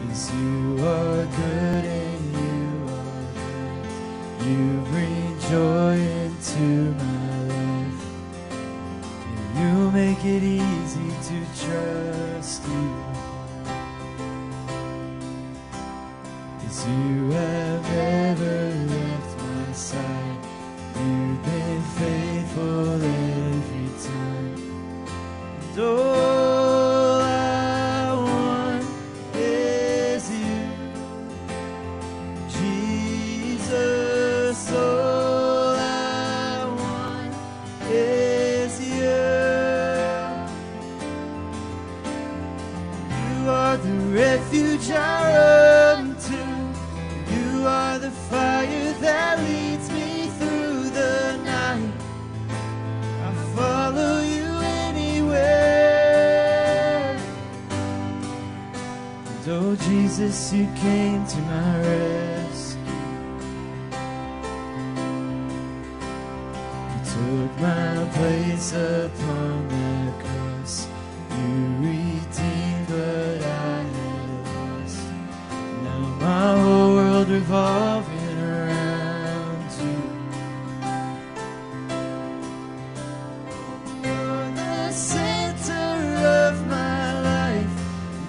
'cause you are good and you are great. You bring joy into my life, and you make make it easy to trust you. 'Cause you have never left my side. You've been faithful every time. And all I want is you, Jesus. All I want is you. You are the refuge I run to. You are the fire that leads me through the night. I follow you anywhere. And oh Jesus, you came to my rescue. You took my place upon the cross. You redeemed what I had lost. Now my whole world revolving around you. You're the center of my life.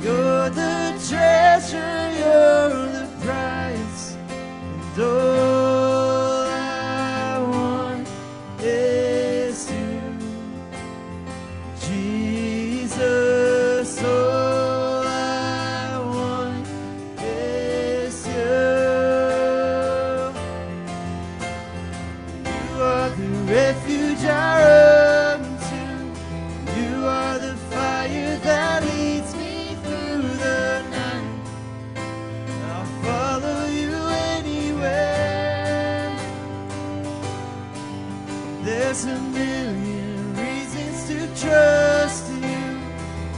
You're the treasure. You're the prize. And all I want is you, Jesus. All I want is you. You are the refuge I run to. You are the fire that leads me through the night. I'll follow you anywhere. There's a million reasons to trust you.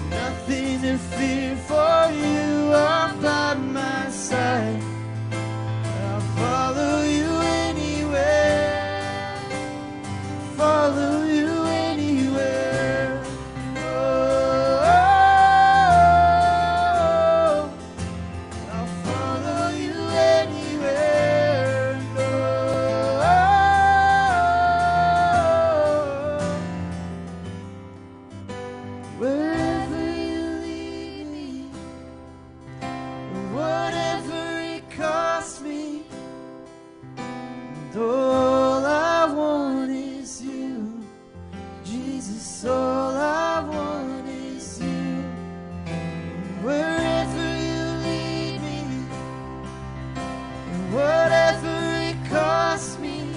Nothing to fear, for you are by my side. I'll follow you anywhere. Follow you anywhere. Oh, I'll follow you anywhere. Oh, wherever you lead me, whatever it costs me, and all I want is you, Jesus. All I want is you. Wherever you lead me, and whatever it costs me,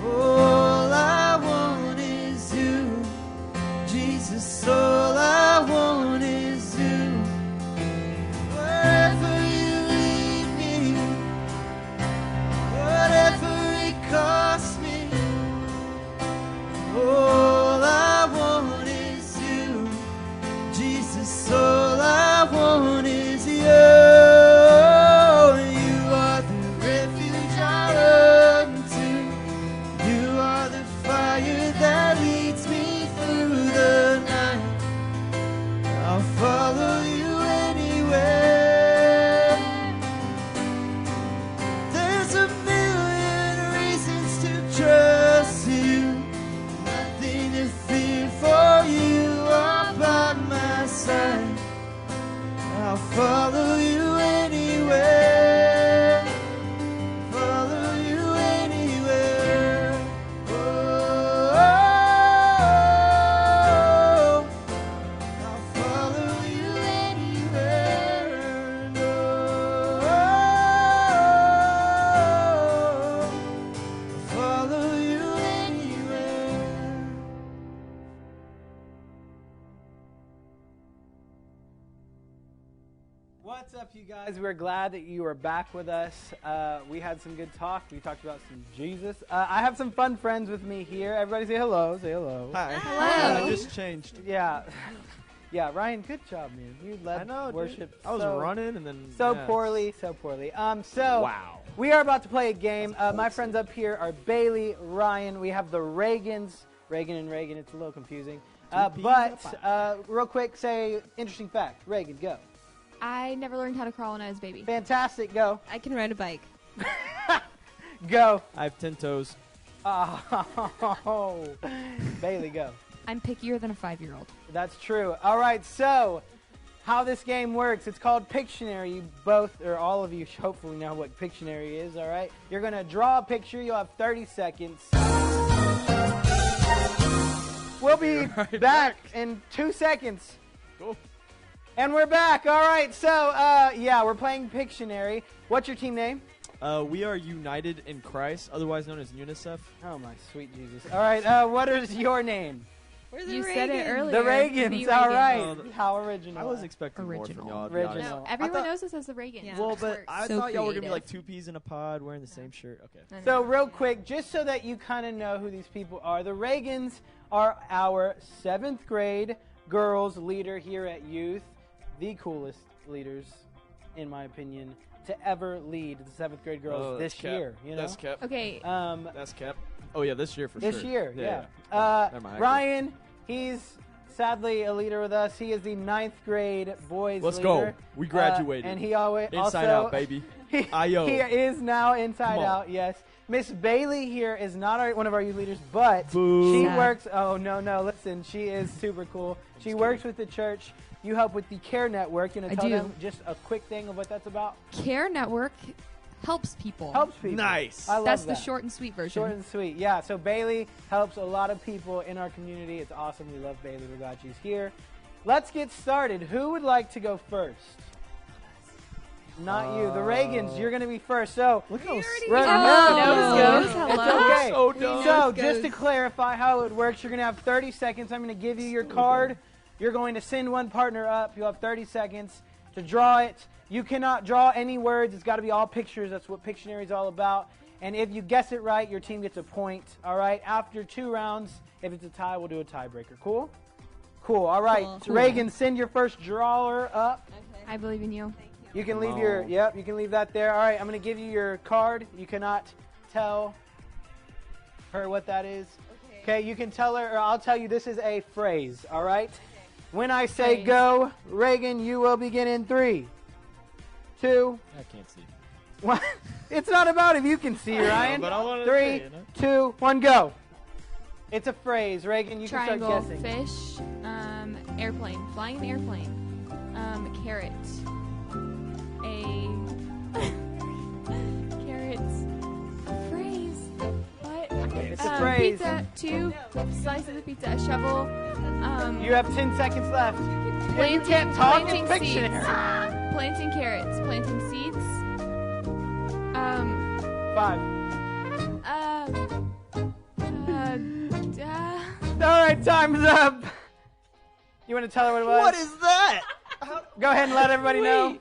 all I want is you, Jesus. All I want is you. Wherever you lead me, whatever it costs me, all I want is you, Jesus. All I want is you. You are the refuge I run to. You are the fire that leads me through the night. I'll follow you anywhere. There's a million reasons to trust you. Nothing to fear, for you are by my side. I'll follow you anywhere. Follow you anywhere. Oh, I'll follow you anywhere. Oh, I'll follow you anywhere. What's up, you guys? We're glad that you are back with us. We had some good talk. We talked about some Jesus. I have some fun friends with me here. Everybody say hello. Say hello. Hi. Hello. I just changed. Yeah. Yeah, Ryan, good job, man. You led I know, dude. worship I was so, running and then so yeah. poorly, so poorly. So Wow. we are about to play a game. My friends up here are Bailey, Ryan. We have the Reagans. Reagan and Reagan. It's a little confusing. Real quick, say interesting fact. Reagan, go. I never learned how to crawl when I was a baby. Fantastic, go. I can ride a bike. Go. I have 10 toes. Oh, Bailey, go. I'm pickier than a 5-year-old. That's true. All right, so how this game works, it's called Pictionary. You both, or all of you, hopefully know what Pictionary is, all right? You're going to draw a picture. You'll have 30 seconds. We'll be back in 2 seconds. Cool. And we're back. All right, so, yeah, we're playing Pictionary. What's your team name? We are United in Christ, otherwise known as UNICEF. Oh, my sweet Jesus. All right, what is your name? You said it earlier. The Reagans, all right. How original. I was expecting more from y'all. to be honest. Original. No, everyone knows us as the Reagans. Yeah. Well, but I So thought y'all were going to be creative. like two peas in a pod wearing the same shirt. Okay. So real quick, just so that you kind of know who these people are, the Reagans are our 7th grade girls leader here at Youth. The coolest leaders, in my opinion, to ever lead the 7th grade girls that's this cap. year. You know? That's cap. Okay. That's cap. Oh, yeah, this year for sure. This year, yeah. Never mind, Ryan, he's sadly a leader with us. He is the 9th grade boys Let's leader. go. We graduated. And he always Inside also, out, baby. He Ayo. is now inside Come on. out, yes. Miss Bailey here is not one of our youth leaders, but Boo. she Sad. works. Oh, no, listen, she is super cool. She works with the church. You help with the Care Network. You know, I tell do. them just a quick thing of what that's about. Care Network helps people. Helps people. Nice. I love That's that. the short and sweet version. Short and sweet. Yeah, so Bailey helps a lot of people in our community. It's awesome. We love Bailey. We're glad she's here. Let's get started. Who would like to go first? Not you. The Reagans, you're going to be first. So, Look how Oh, no. nose goes. It's Hello. okay. So dumb. So, Nose just to goes. clarify how it works, you're going to have 30 seconds. I'm going to give you your card. You're going to send one partner up. You'll have 30 seconds to draw it. You cannot draw any words. It's got to be all pictures. That's what Pictionary is all about. And if you guess it right, your team gets a point. All right. After 2 rounds, if it's a tie, we'll do a tiebreaker. Cool? Cool. All right. Cool. So Reagan, send your first drawer up. I believe in you. You can leave Come your on. you can leave that there. All right, I'm going to give you your card. You cannot tell her what that is. Okay, you can tell her, or I'll tell you this is a phrase, all right? When I say Phrase. go, Reagan, you will begin in 3, 2, I can't see. 1. It's not about if you can see, Ryan. but I wanted to 3, say, you know? 2, 1, go. It's a phrase, Reagan. You Triangle, can start guessing. fish, airplane, flying an airplane, carrot, carrots, a phrase, what? It's a phrase. Pizza, 2 slices of pizza, a shovel, You have 10 seconds left. planting, You can't talk in planting Pictionary. seeds, planting carrots, planting seeds, 5. All right, time's up. You want to tell her what it was? What is that? Go ahead and let everybody know.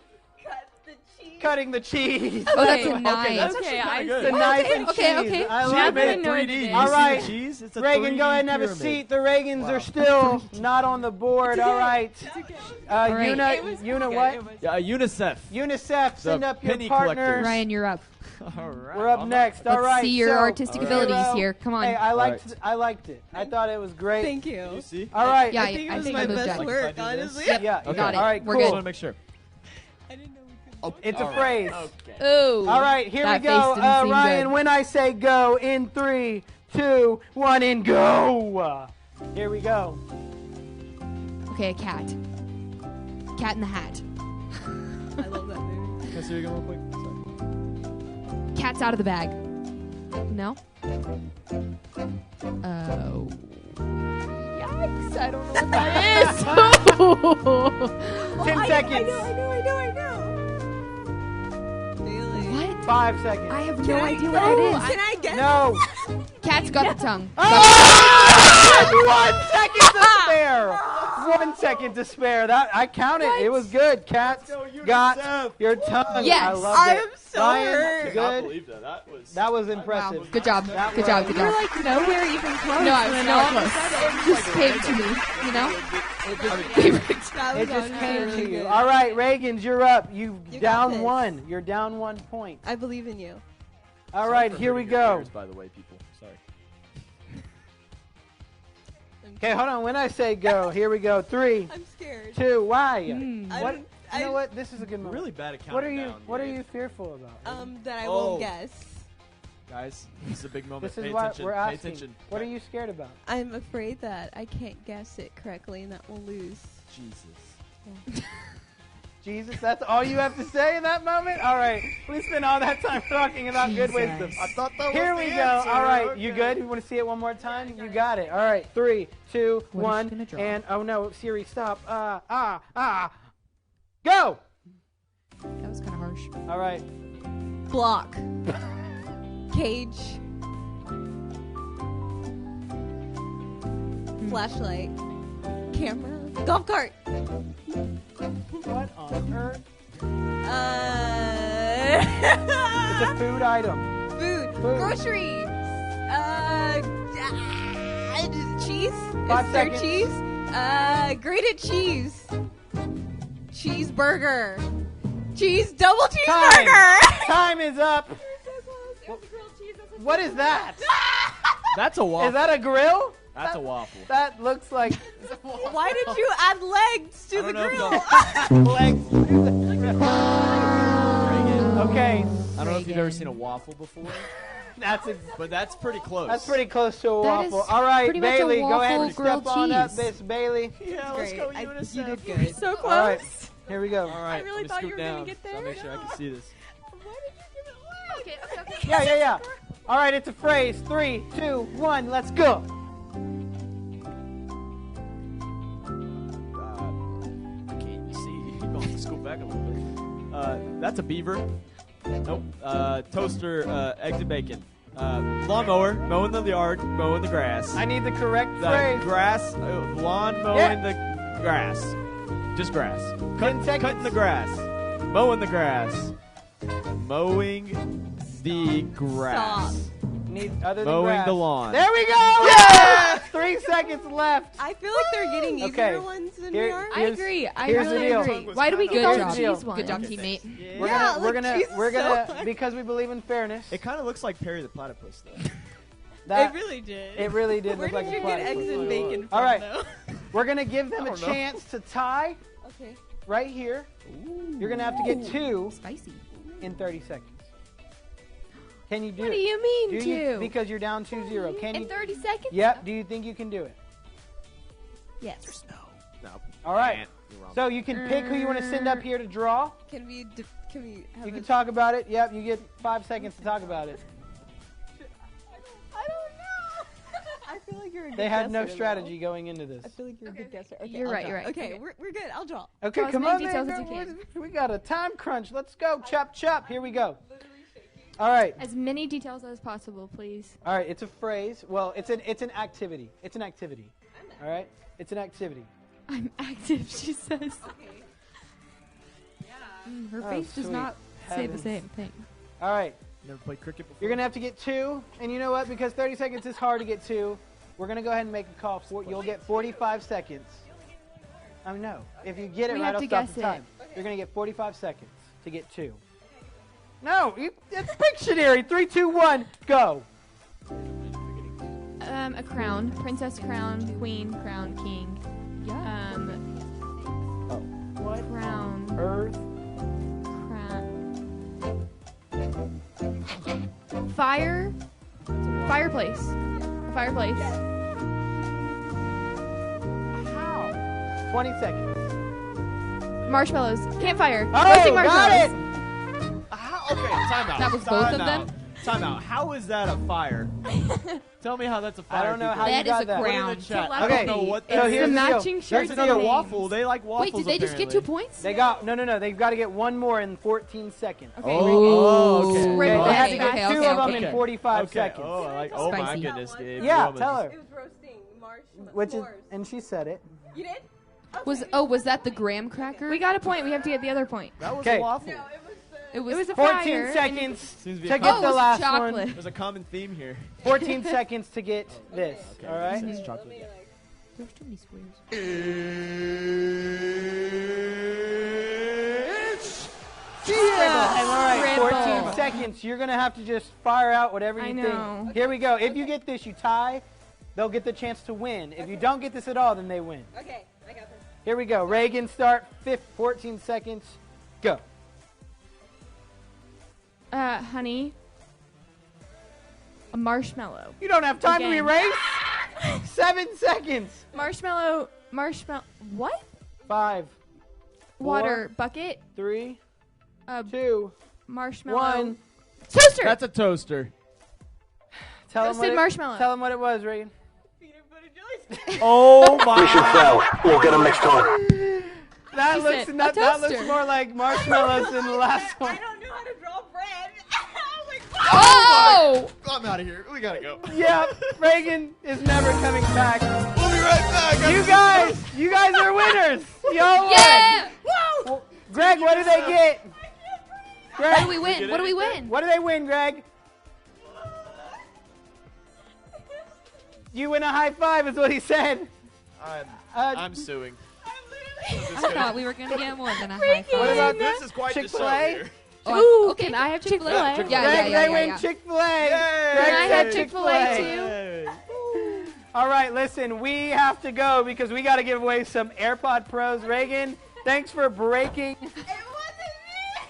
Cutting the cheese. Oh, that's Okay, a knife. that's Okay, actually The kinda good. knife and okay, cheese. okay. I She love made it. it 3D. You All see right. the cheese? It's a Reagan, 3D go ahead and have a pyramid. seat. The Reagans Wow. are still not on the board. All right. right. Una what? Yeah, UNICEF. UNICEF, send up your penny partners. collectors. Ryan, you're up. All right. We're up next. All Let's right. see your so, artistic abilities Hero- here. Come on. Hey, I liked right. I liked it. I thought it was great. Thank you. You see? All right. Yeah, I think it was I my moved best Jack. work, If I do this? honestly. Yep. Yeah. Okay. Got it. All right. We're I Cool. just want to make sure. I didn't know we could. Oh, It's a all right. phrase. Okay. Oh. All right, here we That go. face didn't seem Ryan, good. when I say go, in 3, 2, 1, and go. Here we go. Okay, a cat. Cat in the Hat. I love that movie. Can I see you again real quick? Sorry. Cat's out of the bag. No? Oh. Yikes. I don't know what that is. 10 seconds. I know. Really? What? 5 seconds. I have no idea what that is. Can I guess? No. Cat's got the tongue. Oh! 1 second to spare. 1 second to spare. That I counted. What? It was good. Cats got your tongue. Yes. I loved I it. am so Ryan, hurt. I cannot good. believe that. That was. That was Wow. impressive. Good job. That Good job. was- Good job. Like nowhere even close. No, I was and not all of a close. sudden- Just came to me, you know? That was It just honestly came really to you. good. All right, Reagans, you're up. You You got down this. 1. You're down 1 point. I believe in you. All Sorry right, for here we hurting your go. ears, by the way, people. Sorry. Okay, hold on. When I say go, here we go. 3, I'm scared. 2, why? I What? don't- You know I- what? This is a good I'm moment. really bad at counting What are you? down, What are Dave. you fearful about? That I Oh. won't guess. Guys, this is a big moment. This Pay is what attention. we're Pay asking. attention. What are you scared about? I'm afraid that I can't guess it correctly and that we'll lose. Jesus. Jesus, that's all you have to say in that moment? All right. We spent all that time talking about good wisdom. I thought that Here was we the go. answer. All right. Okay. You good? You want to see it one more time? You got it. All right. 3, 2, What is 1. she gonna draw? And, oh no, Siri, stop. Go! That was kind of harsh. All right. Block. Cage. Flashlight. Camera. Golf cart. What on earth? Uh, It's a food item. food. Food. Grocery. Cheese. 5 Is there seconds. cheese? Grated cheese. Cheeseburger. Double cheeseburger. Time is up. What is that? That's a waffle. Is that a grill? That's a waffle. That looks like Why did you add legs to the I don't know if grill? legs. Okay, I don't know if you've ever seen a waffle before, but that's pretty close. that's pretty close to a That waffle. is All right, pretty much a Bailey, go ahead and waffle grilled step on up, cheese. Miss Bailey. Yeah, let's go Great. UNICEF. You did good. So close. All right, here we go. All right, really let me thought scoot you were gonna down get so I there. make sure I can see this. Why did you give it away? Yeah. All right, it's a phrase. 3, 2, 1, let's go. I can't see. You're going to scoot back a little bit. That's a beaver. Nope. Toaster, eggs and bacon. Lawnmower, mowing the yard, mowing the grass. I need the correct The phrase. grass, lawn mowing the grass. Just grass. 10 seconds. Cutting the grass. Mowing the grass. Mowing the grass. Need other than Mowing grass. the lawn. There we go. Yes! 3 seconds left. I feel like they're getting easier Okay. ones than Here- we are. I Here's- agree. I here's the really deal. agree. Why do we Good get job. all Deal. cheese ones? Good job, teammate. We're Yeah, we're gonna so much. because we believe in fairness. It kind of looks like Perry the Platypus, though. That It really did. it really did Where look like did a you get platypus. eggs and bacon from, All right. though? We're gonna give them a don't know. chance to tie Okay. right here. You're gonna have to get 2 Spicy. in 30 seconds. Can you do What it? do you mean, Do you- two? because you're down 2-0. Can In you? 30 seconds? Yep. Do you think you can do it? Yes. No. All right. Can't. You're wrong. So you can pick who you want to send up here to draw. Can we have You a can talk about it. Yep. You get 5 seconds to talk about it. I don't know. I feel like you're a good They had no guesser, strategy going into this. though. I feel like you're a good guesser. Okay, You're I'll right, draw. you're right. Okay, Okay. we're good. I'll draw. Okay, Draw as come many on, details man. as you can. We got a time crunch. Let's go. Chop, chop. Here we go. All right. As many details as possible, please. All right. It's a phrase. Well, it's an activity. It's an activity. All right. It's an activity. I'm active, she says. Her Oh, face does sweet not say the heavens. same thing. All right. Never played cricket before. You're gonna have to get 2, and you know what? Because 30 seconds is hard to get 2, we're gonna go ahead and make a call for it. You'll get 45 seconds. Oh no! If you get it We right, have I'll to stop guess the it. time. You're gonna get 45 seconds to get 2. No, it's Pictionary. 3, 2, 1, go. A crown. Princess crown, queen crown, king. What? Crown. Earth. Crown. Fire. Fireplace. A fireplace. How? 20 seconds. Marshmallows. Campfire. Oh, Roasting got marshmallows. Okay, time out. That was Time both of out. them? Time out. How is that a fire? Tell me how that's a fire. I don't know people. how you That is got a that. Put it in crown. the chat. I Telepathy. don't know what So that here's the the deal. matching That's shirts a and names. waffle. They like waffles. Wait, did they just get apparently. 2 points? They got no. They've got to get 1 more in 14 seconds. Okay. Oh, okay. Spread Okay, it they out. had to get Okay, 2 okay, of them okay. in 45 Okay. seconds. Oh, I like. Oh my Spicy. goodness, Gabe. Yeah, You tell almost- her. It was roasting marshmallows. Which is, and she said it. You did? Was that the graham cracker? We got a point. We have to get the other point. That was Okay. a waffle. It was a 14 fire. seconds Seems to be to a get common, the it's last chocolate. one. there's a common theme here. 14 seconds to get this. Okay, All right. makes sense. Chocolate. There's too many squares. Time. All right. Scribble. 14 seconds. You're gonna have to just fire out whatever you I think. know. Here we go. If you get this, you tie. They'll get the chance to win. If you don't get this at all, then they win. Okay, I got this. Here we go. Reagan, start. 14 seconds. Go. Honey. A marshmallow. You don't have time Again. to erase. 7 seconds. Marshmallow. What? 5, Water bucket. 3, A 2, marshmallow. 1. Toaster. That's a toaster. Tell him Toasted marshmallow. Tell him what it was, Reagan. Oh my! We should sell. We'll get them next time. That He looks said, not, "A that looks toaster." more like marshmallows than the last one. don't know how to draw bread. Oh! I'm out of here. We gotta go. Yeah, Reagan is never coming back. We'll be right back. You guys are winners. Y'all won. Yeah! Well, Greg, what do they get? Greg, What do we win? What do we win? what do they win, Greg? You win a high five, is what he said. I'm suing. I thought we were going to get more than a high What five. about This is quite the show Chick-fil-A? here. Ooh, okay. can I have Chick-fil-A? Yeah, Chick-fil-A. Greg, they win yeah. Chick-fil-A. Yay! Greg Can I said have Chick-fil-A too? All right, listen, we have to go because we got to give away some AirPod Pros. Reagan, thanks for breaking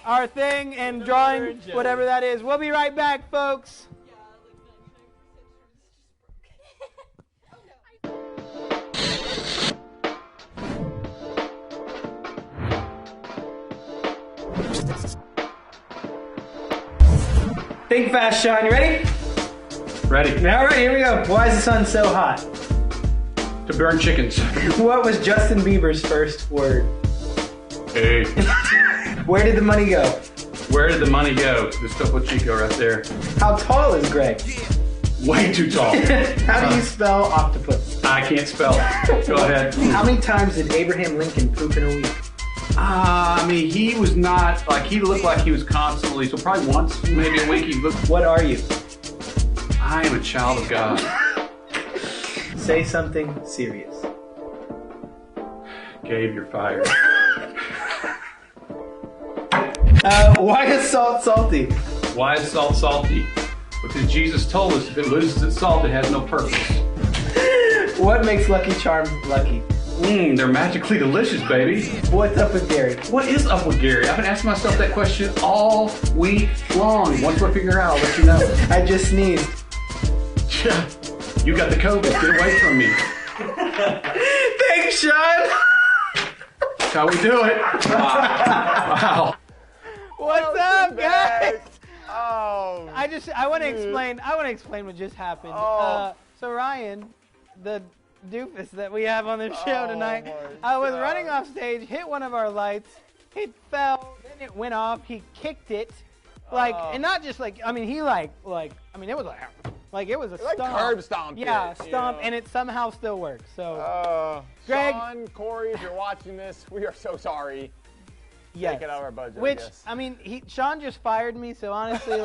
our thing and drawing whatever that is. We'll be right back, folks. Think fast, Sean. You ready? Ready All right, here we go. Why is the sun so hot? to burn chickens. What was Justin Bieber's first word? Hey, Where did the money go? where did the money go? This Topo Chico right there. How tall is Greg? Way too tall. How do you spell octopus? I can't spell. Go ahead. How many times did Abraham Lincoln poop in a week? I mean, he was not, like, he looked like he was constantly, so probably once, maybe a week, he looked. What are you? I am a child of God. Say something serious. Gabe, you're fired. Why is salt salty? Why is salt salty? Because Jesus told us if it loses its salt, it has no purpose. What makes Lucky Charms lucky? They're magically delicious, baby. What's up with Gary? What is up with Gary? I've been asking myself that question all week long. Once I figure out, I'll let you know. I just sneezed. You got the COVID. Get away from me. Thanks, Sean. That's how we do it. Wow. What's up, guys? Oh. I want to explain what just happened. Oh. So Ryan, the doofus that we have on the show Oh, tonight, my was God. running off stage, hit one of our lights, it fell, then it went off, he kicked it, and not just it was it was a Like stomp. curb stomped Yeah, it, stomp, you know. and it somehow still works. So, Greg- Sean, Corey, if you're watching this, we are so sorry. yes. Take it out of our budget. Which, I guess. Sean just fired me, so honestly,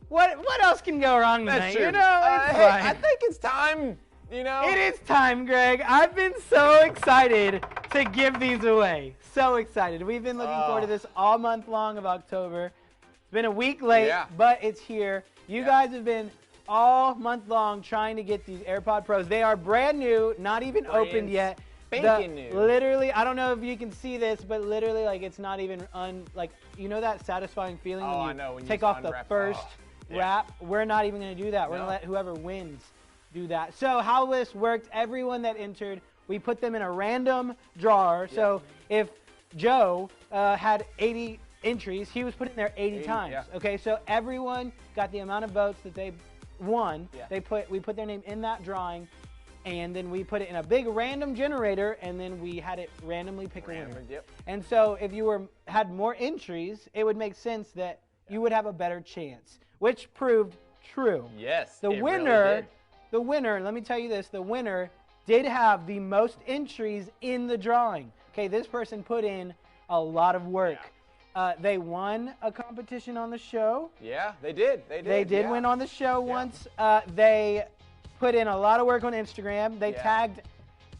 what else can go wrong tonight? That's true. You know, it's Hey, fine. I think it's time. You know. It is time, Greg. I've been so excited to give these away. So excited. We've been looking forward to this all month long of October. It's been a week late, Yeah. but it's here. You guys have been all month long trying to get these AirPod Pros. They are brand new, not even opened yet. spanking new. Literally, I don't know if you can see this, but literally, it's not even that satisfying feeling Oh, when I know, when you take just off the unwrap it. first Oh, yeah. wrap. We're not even going to do that. We're No. going to let whoever wins do that. So how this worked, everyone that entered, we put them in a random drawer. So if Joe had 80 entries, he was put in there 80 times. yeah. Okay, so everyone got the amount of votes that they won. Yeah. We put their name in that drawing, and then we put it in a big random generator, and then we had it randomly pick a winner. Yep. And so if you had more entries, it would make sense that you would have a better chance, which proved true. Yes. The it winner, Really did. the winner, let me tell you this, the winner did have the most entries in the drawing. Okay, this person put in a lot of work. They won a competition on the show. Yeah, they did. They did yeah. win on the show once. They put in a lot of work on Instagram. They tagged,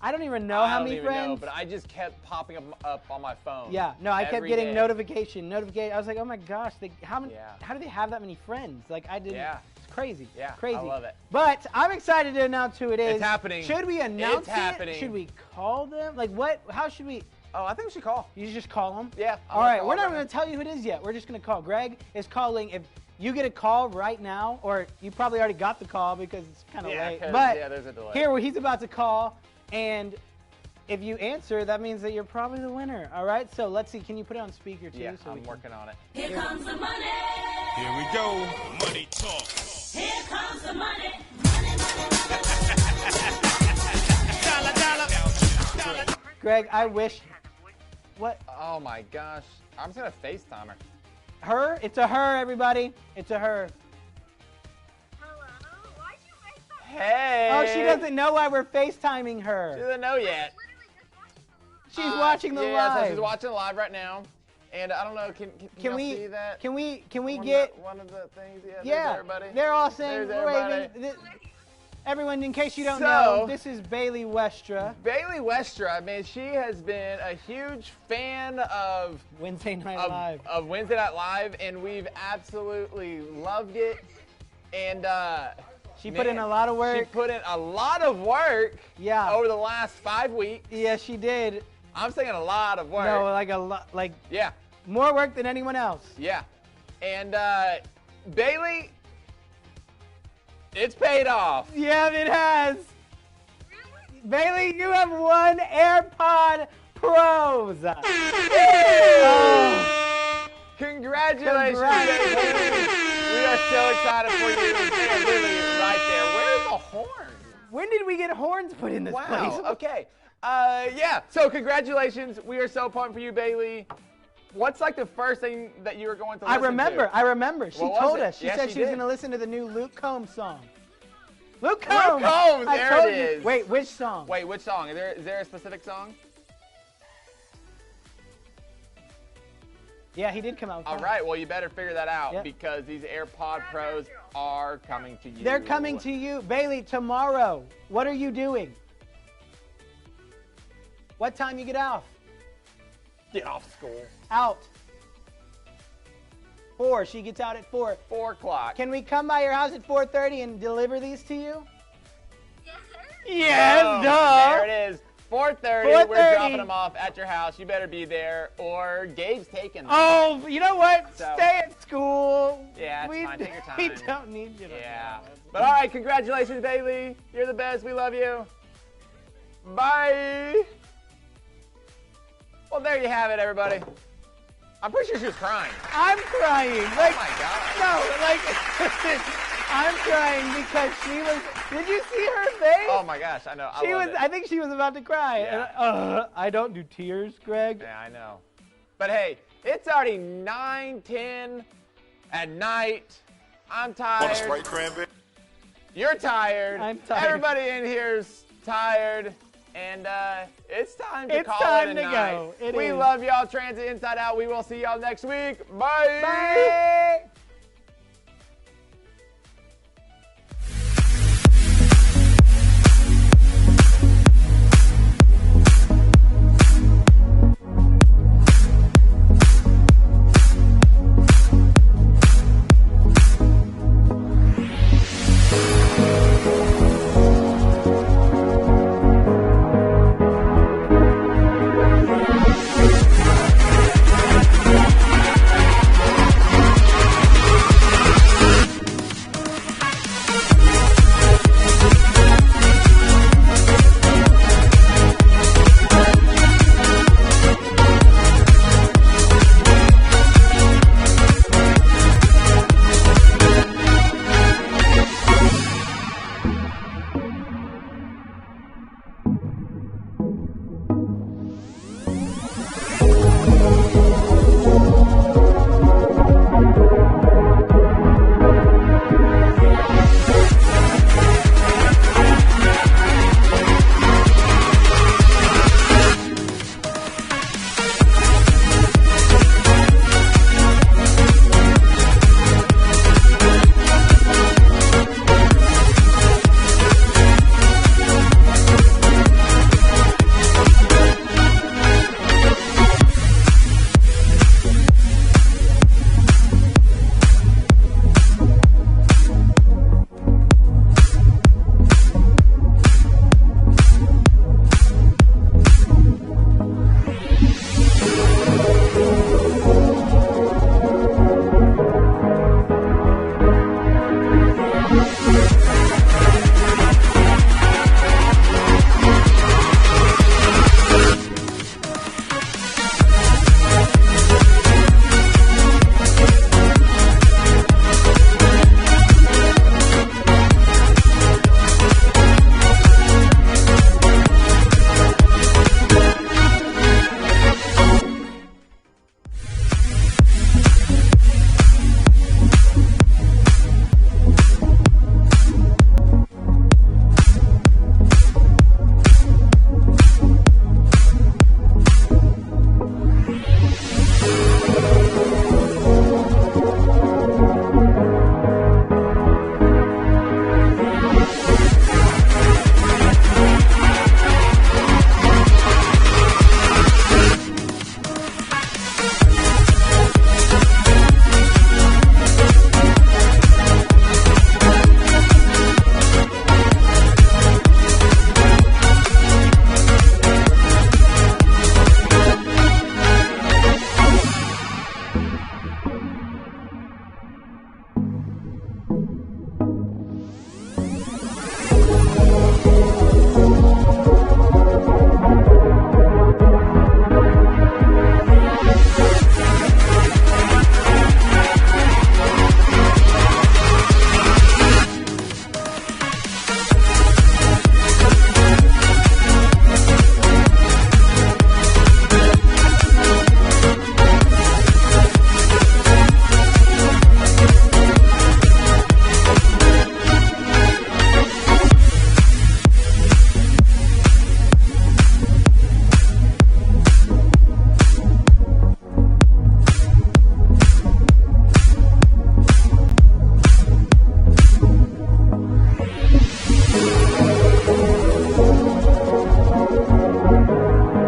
I don't even know I how don't many even friends. know, but I just kept popping up on my phone. Yeah, no, I kept every getting day. notification. I was like, oh my gosh, how do they have that many friends? I didn't. Yeah. It's crazy. Yeah, crazy. I love it. But I'm excited to announce who it is. It's happening. Should we announce It's happening. it? Should we call them? What? How should we? Oh, I think we should call. You just call them? Yeah. All right, we're not going to tell you who it is yet. We're just going to call. Greg is calling. If You get a call right now, or you probably already got the call because it's kind of late. But there's a delay. here, he's about to call, and if you answer, that means that you're probably the winner. All right. So let's see. Can you put it on speaker too? Yeah, so I'm working on it. Here comes the money. Here we go. Money talk. Here comes the money. Greg, I wish. What? Oh my gosh. I'm just gonna FaceTime her. Her? It's a her, everybody. It's a her. Hey. Oh, she doesn't know why we're FaceTiming her. She doesn't know yet. She's watching the yeah, live. So she's watching live right now. And I don't know, can y'all we see that? Can we one get one of the things? Yeah, yeah, there's everybody. they're all saying There's everybody. everyone, in case you don't So, know, this is Bailey Westra. Bailey Westra, I mean, she has been a huge fan of Wednesday Night Live. Of Wednesday Night Live, and we've absolutely loved it. And she put in a lot of work. She put in a lot of work. Yeah. Over the last 5 weeks. Yeah, she did. I'm saying a lot of work. No, like a lot, like yeah, more work than anyone else. Yeah, and Bailey, it's paid off. Yeah, it has. Bailey, you have won AirPod Pros. Oh. Congratulations, Bailey. We are so excited for you. They're literally right there. Where's the horn? When did we get horns put in this place? Wow. Okay. Yeah. So congratulations. We are so pumped for you, Bailey. What's like the first thing that you were going to listen to? I remember. She told us. She said she was going to listen to the new Luke Combs song. Luke Combs. Luke Combs. There it is. Wait, which song? Wait, which song? Is there a specific song? Yeah, he did come out with All that. right. Well, you better figure that out because these AirPod Pros are coming to you. They're coming to you. Bailey, tomorrow, what are you doing? What time you get off? Get off school. Out. 4. She gets out at 4. 4 o'clock. Can we come by your house at 4:30 and deliver these to you? Yes, sir. Yes, Oh, duh. there it is. 4:30. 4:30. We're dropping them off at your house. You better be there, or Gabe's taking them. Oh, you know what? So- Stay at school. Yeah, it's fine. Take your time. We don't need you. Yeah. But all right, congratulations, Bailey. You're the best. We love you. Bye. Well, there you have it, everybody. I'm pretty sure she was crying. I'm crying. Like, oh my God. No, like, I'm crying because she was. Did you see her face? Oh my gosh, I know. She was. It. I think she was about to cry. Yeah. And, I don't do tears, Greg. Yeah, I know. But hey, it's already 9:10 at night. I'm tired. Want a Sprite cranberry? You're tired. I'm tired. Everybody in here's tired. And it's time to It's call time it a to night. go. It we is. love y'all, Transit Inside Out. We will see y'all next week. Bye. Bye.